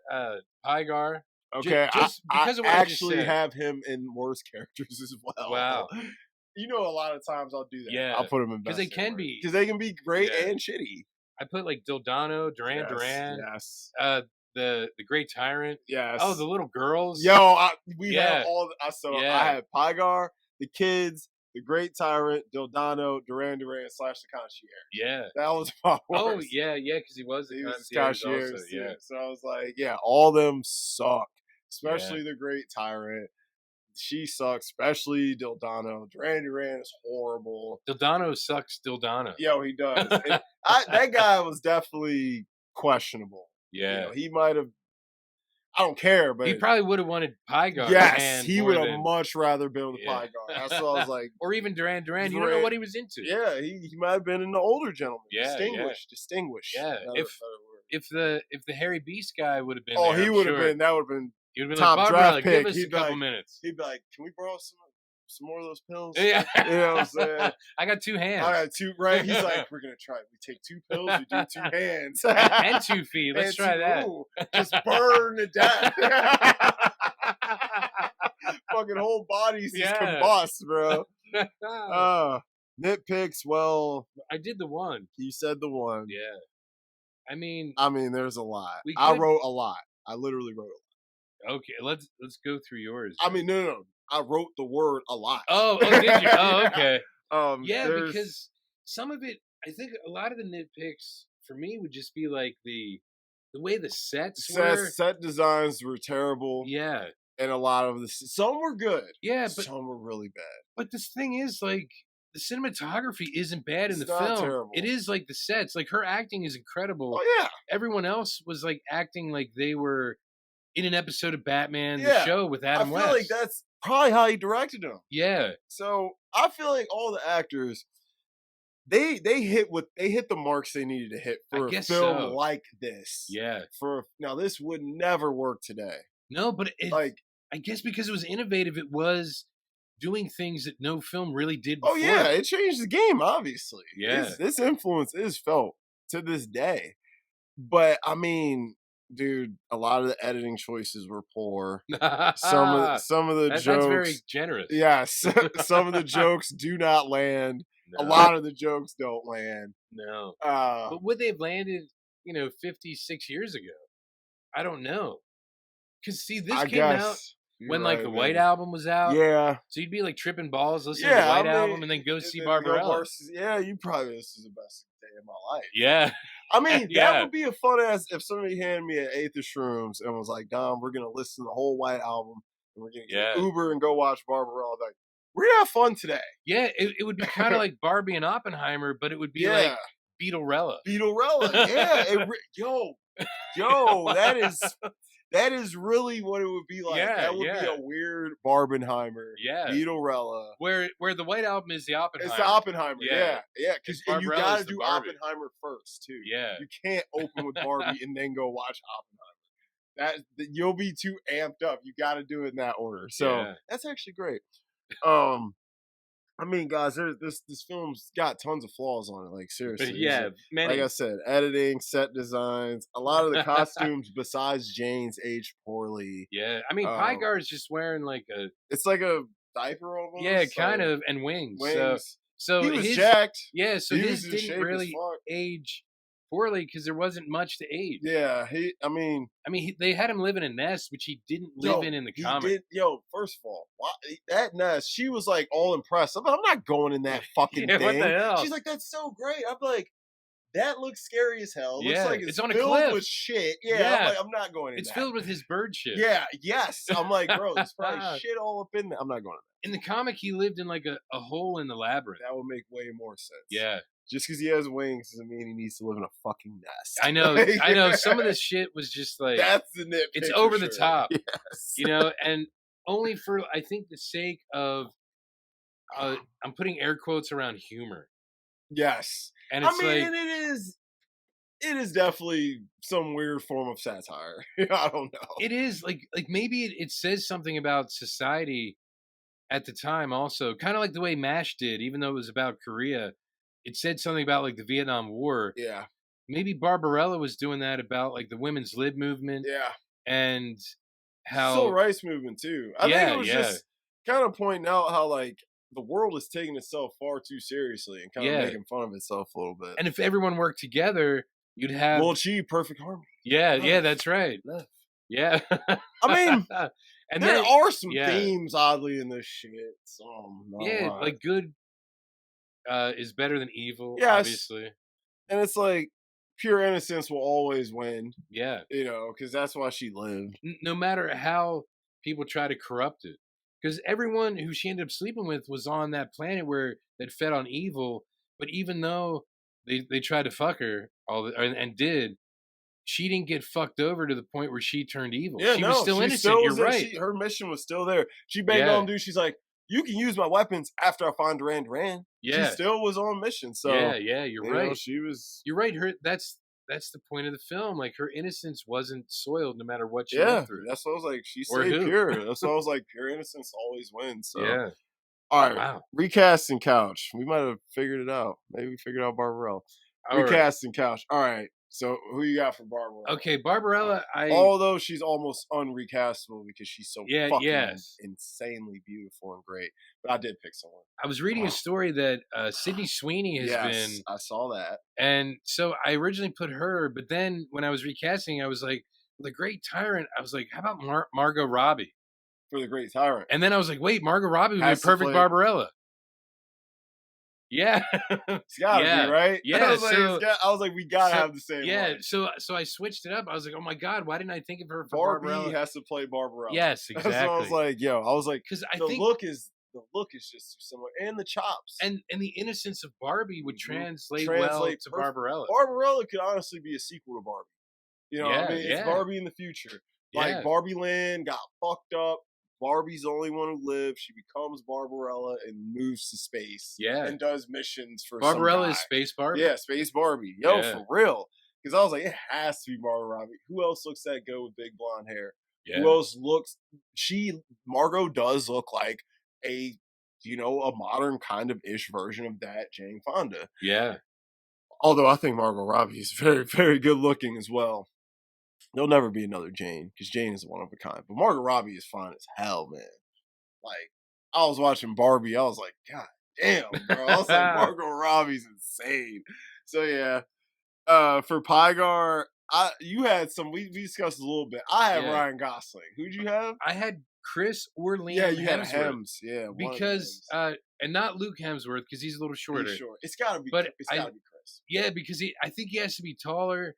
Speaker 2: Pygar.
Speaker 1: Okay,
Speaker 2: just because of what
Speaker 1: I
Speaker 2: I just
Speaker 1: actually
Speaker 2: said.
Speaker 1: have him in worst characters as well.
Speaker 2: Wow.
Speaker 1: A lot of times I'll do that.
Speaker 2: Yeah,
Speaker 1: I'll put them in
Speaker 2: because they can be
Speaker 1: great and shitty.
Speaker 2: I put like Dildano, Duran.
Speaker 1: Yes.
Speaker 2: The Great Tyrant.
Speaker 1: Yes.
Speaker 2: Oh, the little girls.
Speaker 1: Yo, we have all. I had Pygar, the kids, the Great Tyrant, Dildano, Duran / the Concierge.
Speaker 2: Yeah,
Speaker 1: that was my worst.
Speaker 2: Oh yeah, because he was the concierge. Also, yeah.
Speaker 1: So I was like, all of them suck, especially the Great Tyrant. She sucks, especially Dildano. Duran is horrible.
Speaker 2: Dildano sucks. Dildano.
Speaker 1: Yo, he does. That guy was definitely questionable.
Speaker 2: Yeah,
Speaker 1: he might have. I don't care, but
Speaker 2: he probably would have wanted Pygar.
Speaker 1: Yes, he would have much rather been with Pygar. That's what I was like.
Speaker 2: Or even Duran. You don't know what he was into.
Speaker 1: Yeah, he might have been an older gentleman.
Speaker 2: Yeah,
Speaker 1: distinguished.
Speaker 2: Yeah, if the Harry Beast guy would have been,
Speaker 1: he would have been. That would have been.
Speaker 2: He would have been
Speaker 1: top
Speaker 2: like,
Speaker 1: draft pick.
Speaker 2: Give us a couple minutes.
Speaker 1: He'd be like, "Can we borrow some more of those pills?"
Speaker 2: Yeah,
Speaker 1: you know what I'm saying.
Speaker 2: I got 2 hands.
Speaker 1: I got 2. Right? He's like, "We're gonna try. We take 2 pills. We do 2 hands
Speaker 2: and 2 feet. Let's try that.
Speaker 1: Just burn to death. Fucking whole bodies just combust, bro. Nitpicks. Well,
Speaker 2: I did the one.
Speaker 1: You said the one.
Speaker 2: Yeah. I mean,
Speaker 1: there's a lot. I wrote a lot. I literally wrote a lot.
Speaker 2: Okay, let's go through yours.
Speaker 1: I mean, no. I wrote the word a lot.
Speaker 2: Oh, did you? Oh, okay.
Speaker 1: Yeah,
Speaker 2: because some of it, I think a lot of the nitpicks for me would just be like the way the sets were.
Speaker 1: Set designs were terrible.
Speaker 2: Yeah.
Speaker 1: And a lot of some were good.
Speaker 2: Yeah, but
Speaker 1: some were really bad.
Speaker 2: But this thing is, like, the cinematography isn't bad in the film.
Speaker 1: Terrible.
Speaker 2: It is like the sets. Like, her acting is incredible.
Speaker 1: Oh yeah.
Speaker 2: Everyone else was like acting like they were in an episode of Batman, the show with Adam West.
Speaker 1: I feel like that's probably how he directed them.
Speaker 2: Yeah.
Speaker 1: So I feel like all the actors, they hit the marks they needed to hit for a film like this.
Speaker 2: Yeah.
Speaker 1: Now this would never work today.
Speaker 2: No, but I guess because it was innovative, it was doing things that no film really did before.
Speaker 1: Oh yeah, it changed the game, obviously.
Speaker 2: Yeah.
Speaker 1: This influence is felt to this day. But I mean, dude, a lot of the editing choices were poor. Some of the jokes. That's
Speaker 2: very generous.
Speaker 1: Yes. Some of the jokes do not land. No. A lot of the jokes don't land.
Speaker 2: No. But would they have landed, 56 years ago? I don't know. Because, see, this came out when, like, the White Album was out.
Speaker 1: Yeah.
Speaker 2: So you'd be, like, tripping balls listening to the White Album and then go see Barbarella.
Speaker 1: Yeah, you probably, this is the best day of my life.
Speaker 2: Yeah.
Speaker 1: I mean, that would be a fun ass if somebody handed me an eighth of shrooms and was like, Dom, we're going to listen to the whole White Album and we're going to get Uber and go watch Barbarella. Like, we're gonna have fun today.
Speaker 2: Yeah, it would be kind of like Barbie and Oppenheimer, but it would be like
Speaker 1: Yeah,
Speaker 2: Beetlorella.
Speaker 1: Beetlorella. Yeah, yo, that is really what it would be like.
Speaker 2: Yeah,
Speaker 1: That would be
Speaker 2: yeah,
Speaker 1: a weird Barbenheimer,
Speaker 2: yeah.
Speaker 1: Beetlorella.
Speaker 2: Where the White Album is the
Speaker 1: It's the
Speaker 2: Oppenheimer.
Speaker 1: Oppenheimer,
Speaker 2: Yeah,
Speaker 1: yeah.
Speaker 2: and
Speaker 1: Because you got
Speaker 2: Barbarella's
Speaker 1: to
Speaker 2: the
Speaker 1: do
Speaker 2: Barbie.
Speaker 1: Oppenheimer first too.
Speaker 2: Yeah.
Speaker 1: You can't open with Barbie and then go watch Oppenheimer. That you'll be too amped up. You got to do it in that order. So
Speaker 2: Yeah.
Speaker 1: that's actually great. I mean, guys, this film's got tons of flaws on it. Like seriously,
Speaker 2: Yeah, many.
Speaker 1: like I said, editing, set designs, a lot of the costumes besides Jane's aged poorly.
Speaker 2: Yeah, I mean, Pygar is just wearing like a.
Speaker 1: It's like a diaper almost.
Speaker 2: Yeah, kind of, and wings.
Speaker 1: Wings.
Speaker 2: So
Speaker 1: he was
Speaker 2: his,
Speaker 1: jacked.
Speaker 2: Yeah, so
Speaker 1: he
Speaker 2: his didn't really age poorly because there wasn't much to age.
Speaker 1: Yeah,
Speaker 2: they had him live in a nest, which he didn't live in the comic.
Speaker 1: First of all, that nest, she was like all impressed. I'm not going in that fucking thing.
Speaker 2: What the hell?
Speaker 1: She's like, that's so great. I'm like, that looks scary as hell. Looks like it's
Speaker 2: on a
Speaker 1: filled
Speaker 2: cliff
Speaker 1: with shit. Yeah, I'm like, I'm not going in.
Speaker 2: It's filled with his bird shit.
Speaker 1: Yeah, yes. I'm like, bro, there's probably shit all up in there. I'm not going in there.
Speaker 2: In the comic, he lived in like a hole in the labyrinth.
Speaker 1: That would make way more sense.
Speaker 2: Yeah.
Speaker 1: Just because he has wings doesn't mean he needs to live in a fucking nest.
Speaker 2: I know. Some of this shit was just like
Speaker 1: that's the nitpick.
Speaker 2: It's over the top.
Speaker 1: Yes.
Speaker 2: And only for I think the sake of I'm putting air quotes around humor.
Speaker 1: Yes.
Speaker 2: And it's
Speaker 1: it is definitely some weird form of satire. I don't know.
Speaker 2: It is like maybe it says something about society at the time also, kind of like the way MASH did, even though it was about Korea. It said something about like the Vietnam War.
Speaker 1: Yeah.
Speaker 2: Maybe Barbarella was doing that about like the women's lib movement.
Speaker 1: Yeah.
Speaker 2: And how
Speaker 1: civil rights movement too. I think it was just kind of pointing out how like the world is taking itself far too seriously and kind of making fun of itself a little bit.
Speaker 2: And if everyone worked together, you'd have
Speaker 1: we'll achieve perfect harmony.
Speaker 2: Yeah, yeah, that's right.
Speaker 1: Love.
Speaker 2: Yeah.
Speaker 1: I mean, and there are some
Speaker 2: yeah.
Speaker 1: themes oddly in this shit. So
Speaker 2: yeah, like good is better than evil,
Speaker 1: yes.
Speaker 2: Obviously.
Speaker 1: And it's like pure innocence will always win.
Speaker 2: Yeah.
Speaker 1: You know, because that's why she lived.
Speaker 2: No matter how people try to corrupt it. Because everyone who she ended up sleeping with was on that planet where that fed on evil. But even though they tried to fuck her and did, she didn't get fucked over to the point where she turned evil.
Speaker 1: Yeah,
Speaker 2: she was still innocent. You're right.
Speaker 1: Her mission was still there. She begged on dude. She's like, you can use my weapons after I find Duran Duran.
Speaker 2: Yeah.
Speaker 1: She still was on mission. So
Speaker 2: yeah, you're right.
Speaker 1: She was.
Speaker 2: You're right. That's the point of the film. Like her innocence wasn't soiled no matter what she went through.
Speaker 1: That's what I was like. She stayed pure. That's what I was like. Pure innocence always wins. So.
Speaker 2: Yeah.
Speaker 1: All right. Wow. Recasting couch. We might have figured it out. Maybe we figured out Barbarella. Recasting couch. All right. So who you got for Barbarella?
Speaker 2: Okay, Barbarella.
Speaker 1: Although she's almost unrecastable because she's so fucking insanely beautiful and great. But I did pick someone.
Speaker 2: I was reading a story that Sydney Sweeney has been.
Speaker 1: I saw that.
Speaker 2: And so I originally put her, but then when I was recasting, I was like, the Great Tyrant. I was like, how about Margot Robbie
Speaker 1: for the Great Tyrant?
Speaker 2: And then I was like, wait, Margot Robbie would be a perfect Barbarella. Yeah,
Speaker 1: it's gotta be right.
Speaker 2: Yeah,
Speaker 1: I was like, we gotta have the same.
Speaker 2: Yeah,
Speaker 1: line.
Speaker 2: so I switched it up. I was like, oh my god, why didn't I think of her for
Speaker 1: Barbarella?
Speaker 2: Barbarella?
Speaker 1: Has to play Barbarella.
Speaker 2: Yes, exactly.
Speaker 1: So I was like, because
Speaker 2: the
Speaker 1: look is just similar, and the chops,
Speaker 2: and the innocence of Barbie would translate well to Barbarella.
Speaker 1: Barbarella could honestly be a sequel to Barbie. You know, what I mean, it's Barbie in the future. Like Barbie Land got fucked up. Barbie's the only one who lives. She becomes Barbarella and moves to space.
Speaker 2: Yeah.
Speaker 1: And does missions for
Speaker 2: Barbarella
Speaker 1: some guy.
Speaker 2: Is Space Barbie.
Speaker 1: Yeah, Space Barbie. Yo, for real. Because I was like, it has to be Margot Robbie. Who else looks that good with big blonde hair? Yeah. Who else looks... Margot does look like a modern kind of ish version of that Jane Fonda.
Speaker 2: Yeah.
Speaker 1: Although I think Margot Robbie is very, very good looking as well. There'll never be another Jane because Jane is one of a kind. But Margot Robbie is fine as hell, man. Like, I was watching Barbie. I was like, God damn, bro. I was like, Margot Robbie's insane. So, yeah. For Pygar, you had some, we discussed a little bit. I had Ryan Gosling. Who'd you have?
Speaker 2: I had Chris or Liam Hemsworth.
Speaker 1: Yeah, you had Hems. Yeah.
Speaker 2: Because, and not Luke Hemsworth because he's a little shorter.
Speaker 1: He's short. It's got to be Chris.
Speaker 2: Yeah, because I think he has to be taller.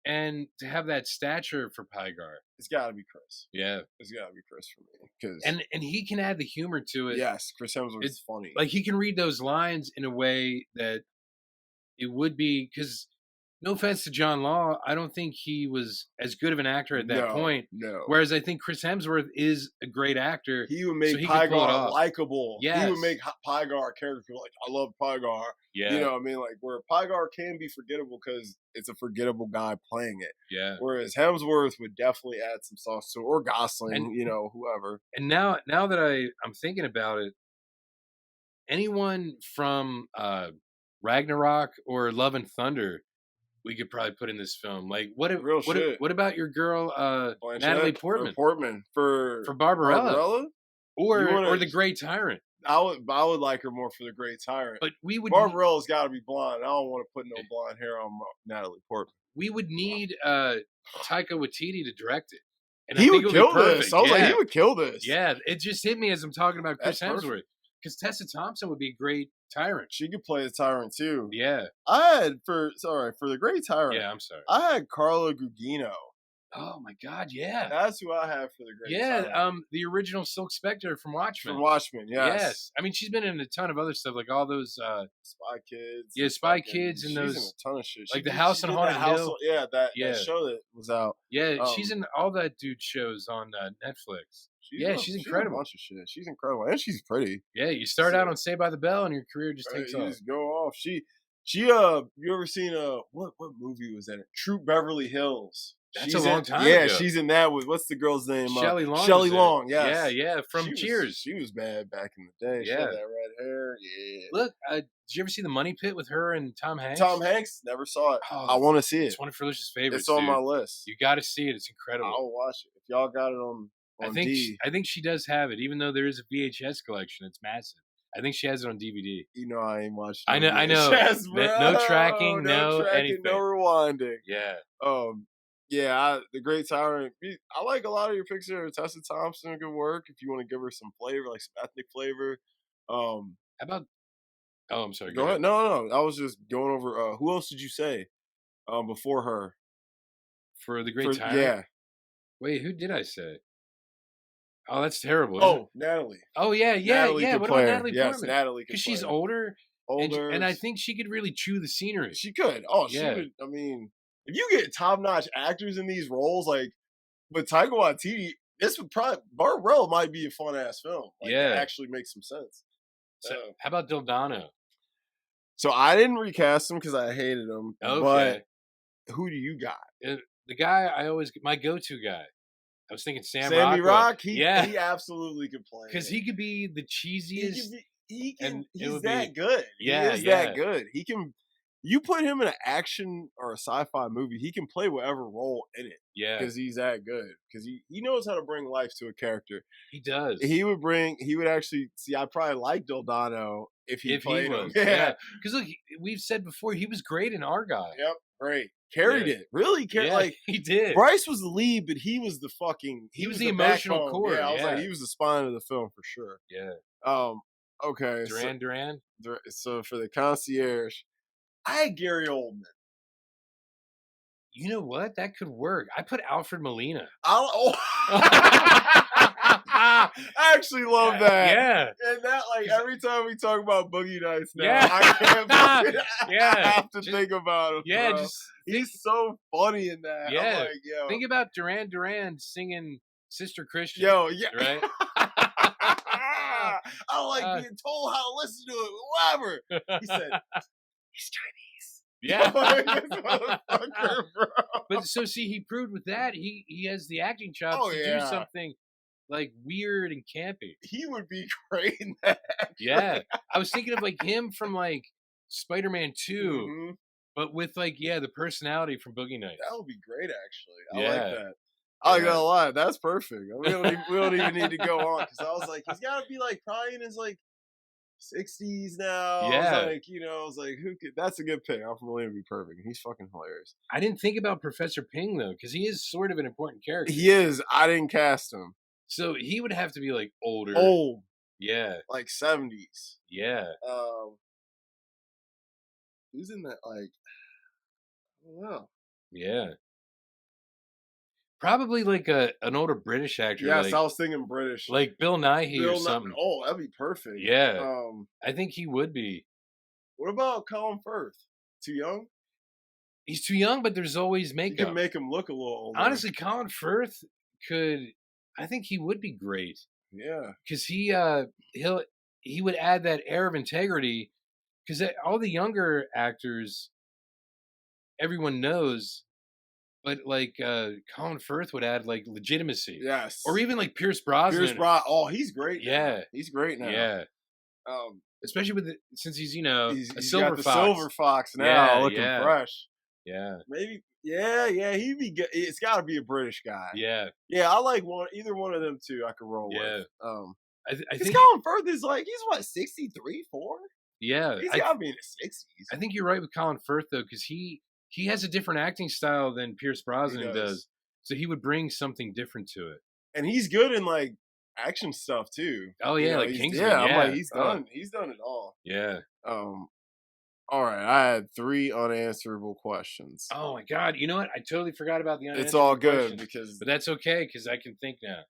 Speaker 2: and to have that stature for Pygar.
Speaker 1: It's got to be Chris.
Speaker 2: Yeah,
Speaker 1: it's got to be Chris for me because
Speaker 2: and he can add the humor to it.
Speaker 1: Yes, Chris Hemsworth
Speaker 2: It's
Speaker 1: is funny.
Speaker 2: like he can read those lines in a way that it would be because. No offense to John Law, I don't think he was as good of an actor at that point.
Speaker 1: No.
Speaker 2: Whereas I think Chris Hemsworth is a great actor.
Speaker 1: He would make
Speaker 2: so
Speaker 1: Pygar likable.
Speaker 2: Yes.
Speaker 1: He would make Pygar a character like, I love Pygar.
Speaker 2: Yeah.
Speaker 1: You know what I mean? Like, where Pygar can be forgettable because it's a forgettable guy playing it.
Speaker 2: Yeah.
Speaker 1: Whereas Hemsworth would definitely add some sauce to it, or Gosling, whoever.
Speaker 2: And now that I'm thinking about it, anyone from Ragnarok or Love and Thunder, we could probably put in this film. Like what about your girl Natalie Portman?
Speaker 1: For
Speaker 2: Barbarella? Or the Great Tyrant.
Speaker 1: I would like her more for the Great Tyrant.
Speaker 2: But we would
Speaker 1: Barbarella's got to be blonde. I don't want to put no blonde hair on Natalie Portman.
Speaker 2: We would need Taika Waititi to direct it. And
Speaker 1: he would kill this. I was like, he would kill this.
Speaker 2: Yeah, it just hit me as I'm talking about Chris Hemsworth. Because Tessa Thompson would be a great Tyrant.
Speaker 1: She could play the Tyrant too.
Speaker 2: Yeah.
Speaker 1: I had for the Great Tyrant.
Speaker 2: Yeah, I'm sorry.
Speaker 1: I had Carla Gugino.
Speaker 2: Oh my God, yeah.
Speaker 1: That's who I have for the Great Tyrant.
Speaker 2: Yeah, the original Silk Spectre from Watchmen.
Speaker 1: Yes.
Speaker 2: I mean, she's been in a ton of other stuff, like all those
Speaker 1: Spy Kids.
Speaker 2: Yeah, Spy Kids and those.
Speaker 1: She's in a ton of shit.
Speaker 2: Like the House on Haunted Hill.
Speaker 1: That show that was out.
Speaker 2: Yeah, she's in all that dude shows on Netflix. She's incredible.
Speaker 1: She's a bunch of shit. She's incredible, and she's pretty.
Speaker 2: Yeah, you start out on Saved by the Bell, and your career just takes off.
Speaker 1: Just go off. She you ever seen what movie was that? True Beverly Hills.
Speaker 2: That's a long time ago.
Speaker 1: Yeah, she's in that with what's the girl's name?
Speaker 2: Shelley Long.
Speaker 1: Shelley Long. Yes.
Speaker 2: Yeah. From Cheers.
Speaker 1: She was bad back in the day. She had that red hair. Yeah.
Speaker 2: Look, did you ever see The Money Pit with her and Tom Hanks?
Speaker 1: Tom Hanks? Never saw it.
Speaker 2: Oh,
Speaker 1: I want to see it.
Speaker 2: It's one of Felicia's favorites.
Speaker 1: It's on my list.
Speaker 2: You got to see it. It's incredible.
Speaker 1: I'll watch it if y'all got it on
Speaker 2: I think she does have it, even though there is a VHS collection. It's massive. I think she has it on DVD.
Speaker 1: I ain't watching.
Speaker 2: I know. No tracking, anything.
Speaker 1: No rewinding.
Speaker 2: Yeah.
Speaker 1: The Great Tyrant. I like a lot of your pictures. Tessa Thompson, good work. If you want to give her some flavor, like some ethnic flavor.
Speaker 2: How about? Oh, I'm sorry.
Speaker 1: Go ahead. No. I was just going over. Who else did you say? Before her.
Speaker 2: For the Great Tyrant.
Speaker 1: Yeah.
Speaker 2: Wait, who did I say? Oh, that's terrible.
Speaker 1: Oh, Natalie.
Speaker 2: Oh, yeah. What about Natalie Portman?
Speaker 1: Yes, Natalie.
Speaker 2: Because she's older. And I think she could really chew the scenery.
Speaker 1: She could. Oh, she would. I mean, if you get top-notch actors in these roles, like with Taika Waititi, this would probably Barbarella might be a fun-ass film. It actually makes some sense.
Speaker 2: So, how about Dildano?
Speaker 1: So I didn't recast him because I hated him.
Speaker 2: Okay.
Speaker 1: But who do you got?
Speaker 2: The guy my go-to guy. I was thinking
Speaker 1: Sammy Rock. He absolutely could play
Speaker 2: because he could be the cheesiest.
Speaker 1: He's that good.
Speaker 2: Yeah,
Speaker 1: he is that good. He can. You put him in an action or a sci-fi movie, he can play whatever role in it.
Speaker 2: Yeah,
Speaker 1: because he's that good. Because he knows how to bring life to a character.
Speaker 2: He does.
Speaker 1: He would actually see. I probably like Dildano if he played him.
Speaker 2: Yeah, because look, we've said before he was great in Argyle.
Speaker 1: Yep, great. Carried it. Really carried.
Speaker 2: Like he did.
Speaker 1: Bryce was the lead, but he was the fucking.
Speaker 2: He was the emotional core.
Speaker 1: Yeah, I was like, he was the spine of the film for sure.
Speaker 2: Yeah.
Speaker 1: Okay.
Speaker 2: Duran.
Speaker 1: So for the concierge, I had Gary Oldman.
Speaker 2: You know what? That could work. I put Alfred Molina.
Speaker 1: I actually love that.
Speaker 2: Yeah.
Speaker 1: And that, like, every time we talk about Boogie Nights now, I can't I have to think about him.
Speaker 2: Yeah,
Speaker 1: bro. He's so funny in that.
Speaker 2: Yeah.
Speaker 1: I'm like, yo.
Speaker 2: Think about Duran singing Sister Christian.
Speaker 1: Yo, yeah.
Speaker 2: Right?
Speaker 1: I don't like being told how to listen to it, whatever. He said, he's Chinese.
Speaker 2: Yeah.
Speaker 1: This motherfucker, bro.
Speaker 2: But so see, he proved with that he has the acting chops to do something like weird and campy.
Speaker 1: He would be great in that.
Speaker 2: Yeah. I was thinking of like him from like Spider-Man 2, but with like the personality from Boogie Nights.
Speaker 1: That would be great, actually. I like that.
Speaker 2: I
Speaker 1: ain't gonna lie, that's perfect. We don't even need to go on because I was like, he's got to be like probably in his like 60s now.
Speaker 2: Yeah.
Speaker 1: I was like, who could? That's a good pick. Alfred Molina would be perfect. He's fucking hilarious.
Speaker 2: I didn't think about Professor Ping though, because he is sort of an important character.
Speaker 1: He is. I didn't cast him.
Speaker 2: So he would have to be like older.
Speaker 1: Old.
Speaker 2: Yeah.
Speaker 1: Like 70s.
Speaker 2: Yeah.
Speaker 1: Who's in that? Like, I don't know.
Speaker 2: Yeah. Probably like an older British actor,
Speaker 1: Yes, I was thinking British.
Speaker 2: like Bill Nighy or
Speaker 1: Bill Nye.
Speaker 2: something.
Speaker 1: Oh, that'd be perfect.
Speaker 2: Yeah, I think he would be.
Speaker 1: What about Colin Firth? Too young?
Speaker 2: He's too young, but there's always
Speaker 1: You can
Speaker 2: makeup.
Speaker 1: make him look a little older.
Speaker 2: Honestly, Colin Firth could. I think he would be great.
Speaker 1: Yeah,
Speaker 2: because he would add that air of integrity. Because all the younger actors, everyone knows, but like Colin Firth would add like legitimacy.
Speaker 1: yes.
Speaker 2: Or even like Pierce Brosnan.
Speaker 1: Pierce Brosnan. Oh, he's great.
Speaker 2: Yeah,
Speaker 1: now. He's great now.
Speaker 2: Yeah.
Speaker 1: Um,
Speaker 2: Especially with since he's
Speaker 1: he's
Speaker 2: a silver
Speaker 1: got the
Speaker 2: fox.
Speaker 1: silver fox now, looking fresh.
Speaker 2: Yeah.
Speaker 1: Maybe. Yeah. He'd be good. It's got to be a British guy.
Speaker 2: Yeah.
Speaker 1: Yeah, I like either one of them two. I could roll with.
Speaker 2: I think
Speaker 1: Colin Firth is like he's what 63, 4.
Speaker 2: Yeah,
Speaker 1: he's got to be in his 60s.
Speaker 2: I think you're right with Colin Firth though, because he has a different acting style than Pierce Brosnan does. So he would bring something different to it.
Speaker 1: And he's good in like action stuff too.
Speaker 2: Oh yeah, like Kingsman.
Speaker 1: Yeah, I'm like he's done. He's done it all.
Speaker 2: Yeah.
Speaker 1: All right, I had 3 unanswerable questions.
Speaker 2: Oh my god! You know what? I totally forgot about the unanswerable
Speaker 1: It's all good
Speaker 2: questions, but that's okay because I can think now.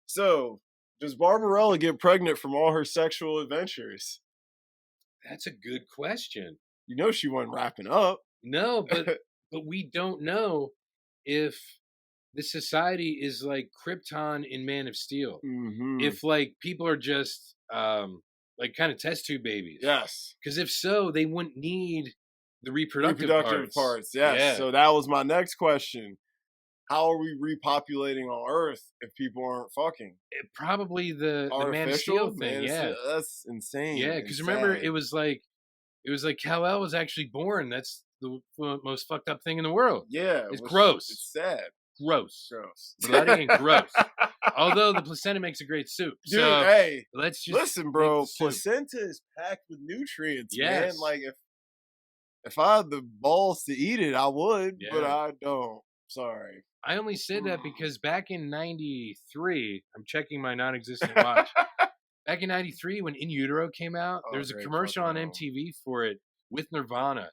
Speaker 1: So, does Barbarella get pregnant from all her sexual adventures?
Speaker 2: That's a good question.
Speaker 1: You know she wasn't wrapping up.
Speaker 2: No, but we don't know if the society is like Krypton in Man of Steel.
Speaker 1: Mm-hmm.
Speaker 2: If like people are just like kind of test tube babies.
Speaker 1: Yes.
Speaker 2: Because if so, they wouldn't need the reproductive
Speaker 1: parts. Yes. Yeah. So that was my next question. How are we repopulating on Earth if people aren't fucking?
Speaker 2: Probably the Man of Steel thing.
Speaker 1: That's insane.
Speaker 2: Yeah, because remember it was like Kal-El was actually born. That's the most fucked up thing in the world.
Speaker 1: Yeah,
Speaker 2: it's gross.
Speaker 1: It's sad.
Speaker 2: Gross. Bloody and gross. Although the placenta makes a great soup.
Speaker 1: Dude,
Speaker 2: so
Speaker 1: hey,
Speaker 2: let's just
Speaker 1: listen, bro. Placenta is packed with nutrients, man.
Speaker 2: Yes.
Speaker 1: Like if I had the balls to eat it, I would, but I don't. Sorry.
Speaker 2: I only said that because back in '93, I'm checking my non-existent watch. Back in '93, when In Utero came out, there was a commercial on MTV for it with Nirvana.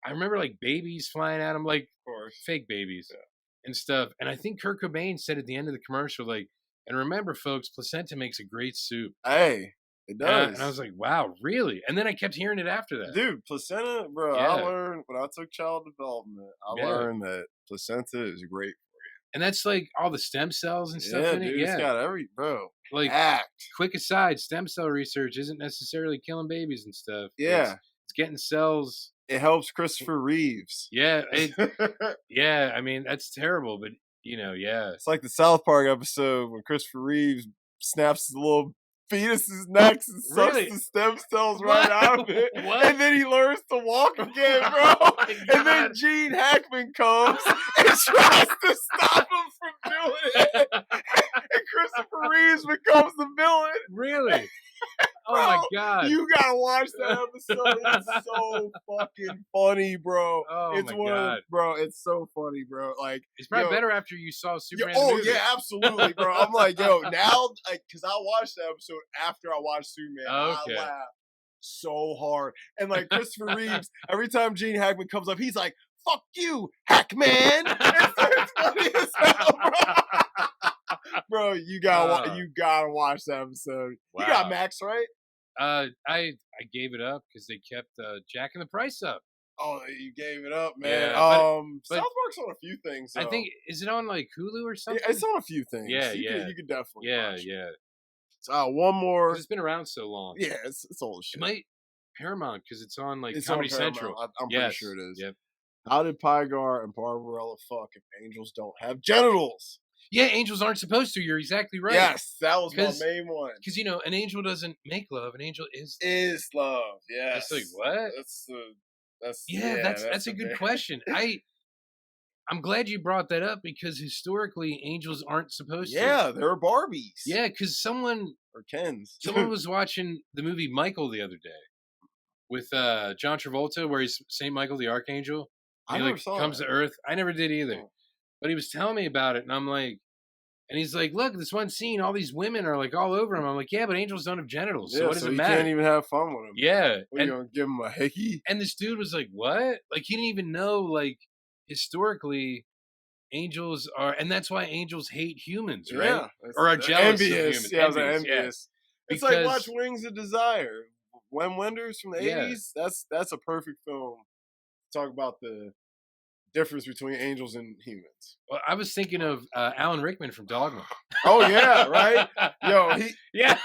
Speaker 2: I remember like babies flying at them, like fake babies and stuff. And I think Kurt Cobain said at the end of the commercial, like, and remember, folks, placenta makes a great soup.
Speaker 1: Hey, it does.
Speaker 2: And I was like, wow, really? And then I kept hearing it after that.
Speaker 1: Dude, placenta, bro, I learned when I took child development, I learned that placenta is great.
Speaker 2: And that's like all the stem cells and stuff in it.
Speaker 1: It's got every
Speaker 2: Like quick aside, stem cell research isn't necessarily killing babies and stuff.
Speaker 1: Yeah,
Speaker 2: it's getting cells.
Speaker 1: It helps Christopher Reeves.
Speaker 2: Yeah, yeah. I mean that's terrible, but
Speaker 1: it's like the South Park episode when Christopher Reeves snaps the little fetus's necks and sucks the stem cells right out of it. And then he learns to walk again, bro. And then Gene Hackman comes and tries to stop him from doing it. And Christopher Reeves becomes the villain.
Speaker 2: Really? Oh
Speaker 1: bro,
Speaker 2: my god!
Speaker 1: You gotta watch that episode. It's so fucking funny, bro.
Speaker 2: Oh
Speaker 1: it's
Speaker 2: my god,
Speaker 1: bro! It's so funny, bro. Like
Speaker 2: it's probably better after you saw Superman.
Speaker 1: Yeah, absolutely, bro. I'm like, yo, now, because I watched the episode after I watched Superman.
Speaker 2: Okay.
Speaker 1: I laughed so hard, and like Christopher Reeves, every time Gene Hackman comes up, he's like, "Fuck you, Hackman!" It's funny as hell, bro. Bro, you gotta watch that episode.
Speaker 2: Wow.
Speaker 1: You got Max, right?
Speaker 2: I gave it up because they kept jacking the price up.
Speaker 1: Oh, you gave it up, man.
Speaker 2: Yeah,
Speaker 1: South Park's on a few things. Though.
Speaker 2: I think is it on like Hulu or something?
Speaker 1: Yeah, it's on a few things.
Speaker 2: Yeah,
Speaker 1: you could definitely. watch it.
Speaker 2: Yeah.
Speaker 1: So one more.
Speaker 2: It's been around so long.
Speaker 1: Yeah, it's old shit.
Speaker 2: It might Paramount because it's on like
Speaker 1: it's
Speaker 2: Comedy
Speaker 1: on
Speaker 2: Central.
Speaker 1: I'm pretty sure it is.
Speaker 2: Yep.
Speaker 1: How did Pygar and Barbarella fuck if angels don't have genitals?
Speaker 2: Yeah, angels aren't supposed to. You're exactly right.
Speaker 1: Yes, that was my main one.
Speaker 2: Because an angel doesn't make love. An angel is love.
Speaker 1: Is love. Yes.
Speaker 2: It's like what? That's a good question. I'm glad you brought that up because historically angels aren't supposed to.
Speaker 1: Yeah, they're Barbies.
Speaker 2: Yeah, because someone was watching the movie Michael the other day with John Travolta, where he's Saint Michael the Archangel.
Speaker 1: I never saw
Speaker 2: comes to Earth. I never did either.
Speaker 1: Oh.
Speaker 2: But he was telling me about it, and I'm like, and he's like, look, this one scene, all these women are like all over him. I'm like, yeah, but angels don't have genitals, so what does it matter?
Speaker 1: You can't even have fun with them.
Speaker 2: Yeah.
Speaker 1: What, are you gonna give him a hickey?
Speaker 2: And this dude was like, what? Like he didn't even know, like, historically, angels are, and that's why angels hate humans, right?
Speaker 1: Yeah,
Speaker 2: Or are jealous of
Speaker 1: envious.
Speaker 2: humans.
Speaker 1: Yeah, I was like,
Speaker 2: Envious, yeah.
Speaker 1: envious. It's like watch
Speaker 2: Because
Speaker 1: Wings of Desire. Wim Wenders from the
Speaker 2: yeah,
Speaker 1: 80s. That's a perfect film to talk about the difference between angels and humans.
Speaker 2: well, I was thinking of Alan Rickman from Dogma.
Speaker 1: Oh yeah, right. Yo,
Speaker 2: yeah.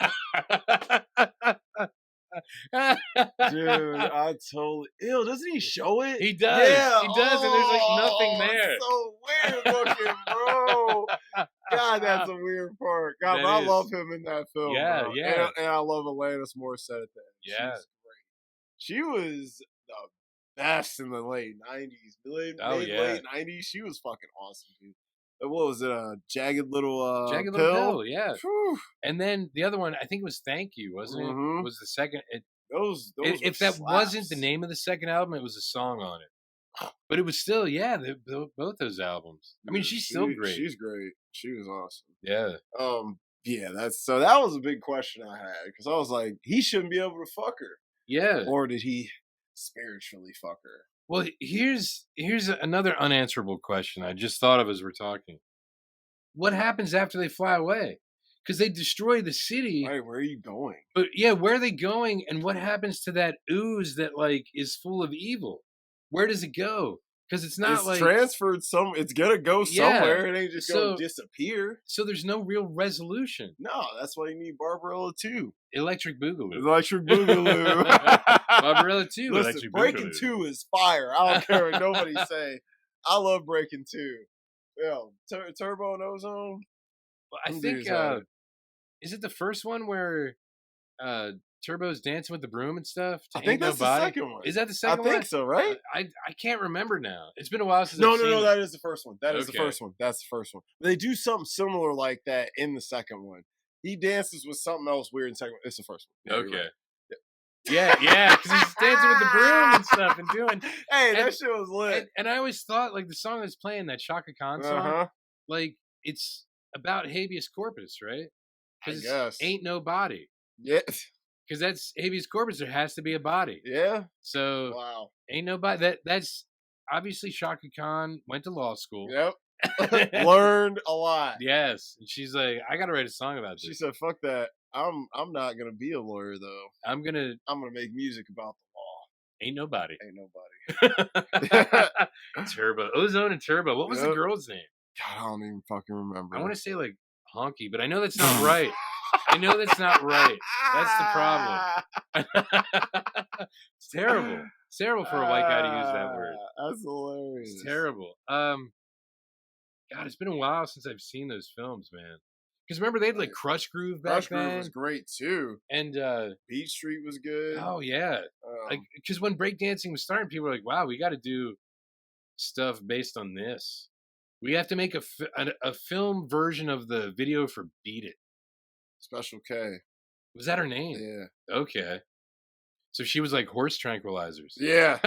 Speaker 1: dude, I totally. Ew, doesn't he show it?
Speaker 2: He does.
Speaker 1: Yeah,
Speaker 2: He does, and there's like nothing there.
Speaker 1: So weird looking, bro. God, that's a weird part. God,
Speaker 2: That
Speaker 1: but I
Speaker 2: is.
Speaker 1: love him in that film.
Speaker 2: Yeah,
Speaker 1: bro.
Speaker 2: yeah.
Speaker 1: And I love Alanis Morissette at that.
Speaker 2: Yeah.
Speaker 1: She was the best in the late 90s. Late 90s. She was fucking awesome, dude. What was it? Jagged Little
Speaker 2: Jagged
Speaker 1: Pill?
Speaker 2: Little Pill, yeah.
Speaker 1: Whew.
Speaker 2: And then the other one, I think it was Thank You, wasn't it? Was the second.
Speaker 1: Those
Speaker 2: if that
Speaker 1: slaps.
Speaker 2: wasn't the name of the second album, it was a song on it. But it was still, yeah, both those albums. I mean, she's still great.
Speaker 1: She's great. She was awesome.
Speaker 2: Yeah.
Speaker 1: Yeah, that was a big question I had because I was like, he shouldn't be able to fuck her.
Speaker 2: Yeah.
Speaker 1: Or did he spiritually fuck her?
Speaker 2: Well, here's another unanswerable question I just thought of as we're talking. What happens after they fly away? Because they destroy the city.
Speaker 1: Right, where are you going?
Speaker 2: But yeah, where are they going? And what happens to that ooze that like is full of evil? Where does it go? Because it's not
Speaker 1: transferred some. It's gonna go somewhere. It ain't just gonna disappear.
Speaker 2: So there's no real resolution.
Speaker 1: No, that's why you need Barbarella 2.
Speaker 2: Electric Boogaloo.
Speaker 1: Electric Boogaloo.
Speaker 2: Barbarella 2.
Speaker 1: Listen,
Speaker 2: Electric
Speaker 1: Breaking
Speaker 2: Boogaloo.
Speaker 1: 2 is fire. I don't care what nobody say. I love Breaking 2. Yeah, Turbo and Ozone.
Speaker 2: Well, I think is it the first one where Turbo's dancing with the broom and stuff?
Speaker 1: I think that's the second one.
Speaker 2: Is that the second one?
Speaker 1: I think so, right?
Speaker 2: I can't remember now. It's been a while since
Speaker 1: No,
Speaker 2: I've seen it.
Speaker 1: that is the first one. That is the first one. That's the first one. They do something similar like that in the second one. He dances with something else weird in the second one. It's the first one.
Speaker 2: Okay. Yeah, because he's dancing with the broom and stuff and doing.
Speaker 1: Hey, that shit was lit.
Speaker 2: And I always thought like the song that's playing, that Shaka Khan song, like it's about habeas corpus, right? Because ain't no body.
Speaker 1: Yeah.
Speaker 2: Because that's habeas corpus. There has to be a body.
Speaker 1: Yeah.
Speaker 2: So
Speaker 1: wow,
Speaker 2: ain't no body. That's obviously Shaka Khan went to law school.
Speaker 1: Yep. Learned a lot.
Speaker 2: Yes. And she's like, I gotta write a song about this.
Speaker 1: She said, fuck that. I'm not gonna be a lawyer though. I'm gonna make music about the law.
Speaker 2: Ain't nobody.
Speaker 1: Ain't nobody.
Speaker 2: Turbo. Ozone and Turbo. What was the girl's name?
Speaker 1: God, I don't even fucking remember.
Speaker 2: I want to say like Honky, but I know that's not right. That's the problem. It's terrible. It's terrible for a white guy to use that word.
Speaker 1: That's hilarious.
Speaker 2: It's terrible. God, it's been a while since I've seen those films, man. Because remember they had like Crush Groove back then.
Speaker 1: Crush Groove was great too.
Speaker 2: And
Speaker 1: Beach Street was good.
Speaker 2: Oh yeah. Like because when breakdancing was starting, people were like, "Wow, we got to do stuff based on this. We have to make a film version of the video for Beat It."
Speaker 1: Special K.
Speaker 2: Was that her name?
Speaker 1: Yeah.
Speaker 2: Okay. So she was like horse tranquilizers.
Speaker 1: Yeah.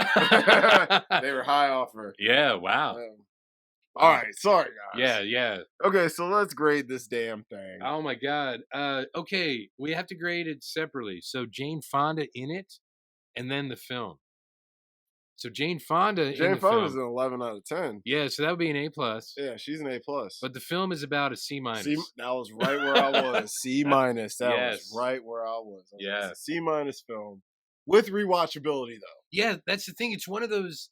Speaker 1: They were high off her.
Speaker 2: Yeah, wow.
Speaker 1: All right, sorry guys.
Speaker 2: Yeah.
Speaker 1: Okay, so let's grade this damn thing.
Speaker 2: Oh my god. Okay, we have to grade it separately. So Jane Fonda in it, and then the film. So Jane Fonda.
Speaker 1: Jane Fonda's an 11 out of 10.
Speaker 2: Yeah, so that would be an A+.
Speaker 1: Yeah, she's an A+.
Speaker 2: But the film is about a C-.
Speaker 1: That was right where I was. C-. That was right where I was.
Speaker 2: Yeah.
Speaker 1: C- film with rewatchability though.
Speaker 2: Yeah, that's the thing. It's one of those.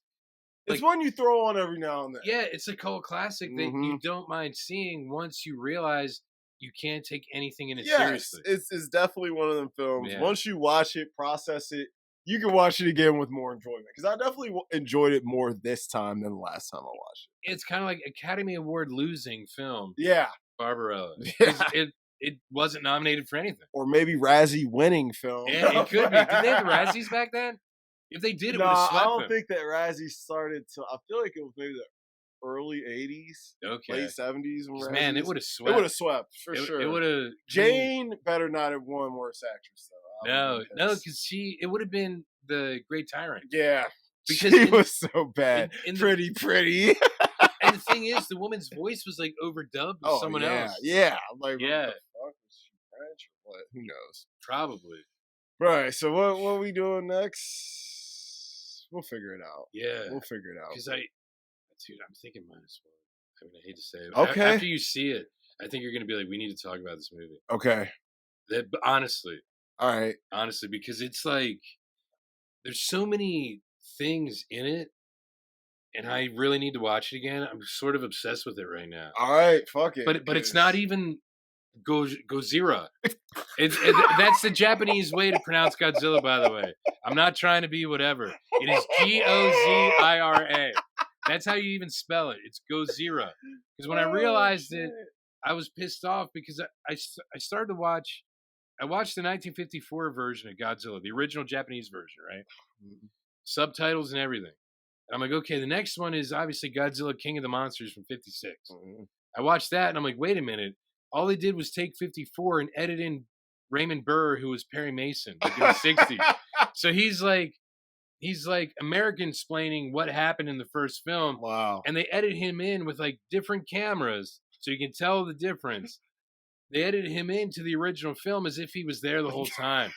Speaker 1: It's one you throw on every now and then.
Speaker 2: Yeah, it's a cult classic that you don't mind seeing once you realize you can't take anything in it seriously.
Speaker 1: It's definitely one of them films.
Speaker 2: Yeah.
Speaker 1: Once you watch it, process it, you can watch it again with more enjoyment. Because I definitely enjoyed it more this time than the last time I watched it.
Speaker 2: It's kind of like Academy Award losing film.
Speaker 1: Yeah.
Speaker 2: Barbarella.
Speaker 1: Yeah.
Speaker 2: It wasn't nominated for anything.
Speaker 1: Or maybe Razzie winning film.
Speaker 2: Yeah, it could be. Did they have the Razzies back then? If they did, it would have swept
Speaker 1: I don't
Speaker 2: them.
Speaker 1: think that Razzie started till, I feel like it was maybe the early 80s.
Speaker 2: Okay.
Speaker 1: Late 70s.
Speaker 2: Man, it would have swept.
Speaker 1: It would have swept, for sure.
Speaker 2: It would have.
Speaker 1: Jane better not have won Worst Actress, though.
Speaker 2: No, because it would have been the Great Tyrant.
Speaker 1: Yeah.
Speaker 2: Because
Speaker 1: she was so bad.
Speaker 2: In
Speaker 1: pretty.
Speaker 2: And the thing is, the woman's voice was like overdubbed with someone else.
Speaker 1: Yeah. I'm like,
Speaker 2: yeah.
Speaker 1: What the fuck? Was she French or what? Who knows?
Speaker 2: Probably.
Speaker 1: Right. So what are we doing next? We'll figure it out.
Speaker 2: Yeah.
Speaker 1: We'll figure it out.
Speaker 2: Because I'm thinking -1. I mean, I hate to say it.
Speaker 1: Okay.
Speaker 2: After you see it, I think you're gonna be like, we need to talk about this movie.
Speaker 1: Okay.
Speaker 2: Honestly.
Speaker 1: All right.
Speaker 2: Honestly, because it's like there's so many things in it, and I really need to watch it again. I'm sort of obsessed with it right now.
Speaker 1: All right, fuck it.
Speaker 2: But it's not even Gozira. That's the Japanese way to pronounce Godzilla, by the way. I'm not trying to be whatever. It is Gozira. That's how you even spell it. It's Gozira. Because when I realized it, I was pissed off because I started to watch. I watched the 1954 version of Godzilla, the original Japanese version, right? Mm-hmm. Subtitles and everything. And I'm like, okay, the next one is obviously Godzilla King of the Monsters from 56. Mm-hmm. I watched that and I'm like, wait a minute. All they did was take 54 and edit in Raymond Burr, who was Perry Mason, like in the 60s. So he's like American explaining what happened in the first film.
Speaker 1: Wow.
Speaker 2: And they edit him in with like different cameras so you can tell the difference. They edited him into the original film as if he was there the whole time.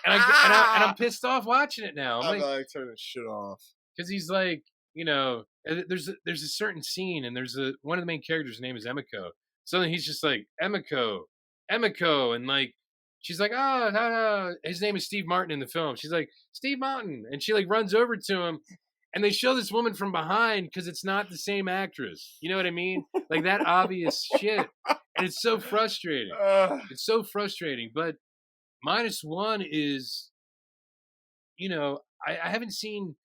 Speaker 2: And I'm pissed off watching it now.
Speaker 1: I'm like turning shit off.
Speaker 2: Because he's like, there's a certain scene and there's one of the main characters' name is Emiko. Suddenly he's just like, Emiko. And like, she's like, oh, no. His name is Steve Martin in the film. She's like, Steve Martin. And she like runs over to him and they show this woman from behind because it's not the same actress. You know what I mean? Like that obvious shit. And it's so frustrating. It's so frustrating. But -1 is, I haven't seen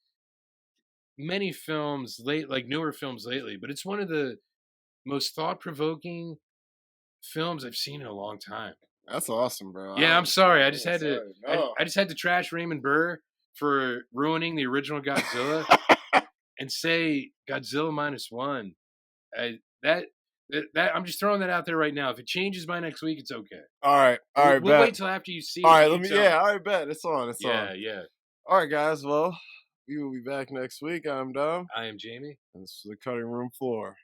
Speaker 2: many films like newer films lately, but it's one of the most thought-provoking films I've seen in a long time.
Speaker 1: That's awesome, bro.
Speaker 2: Yeah, I'm sorry. I just had to trash Raymond Burr for ruining the original Godzilla and say Godzilla -1. That I'm just throwing that out there right now. If it changes by next week, it's okay.
Speaker 1: All right.
Speaker 2: We'll wait till after you see it.
Speaker 1: All right, all right, bet. It's on.
Speaker 2: Yeah.
Speaker 1: All right, guys. Well, we will be back next week. I'm Dom.
Speaker 2: I am Jamie.
Speaker 1: And this is the cutting room floor.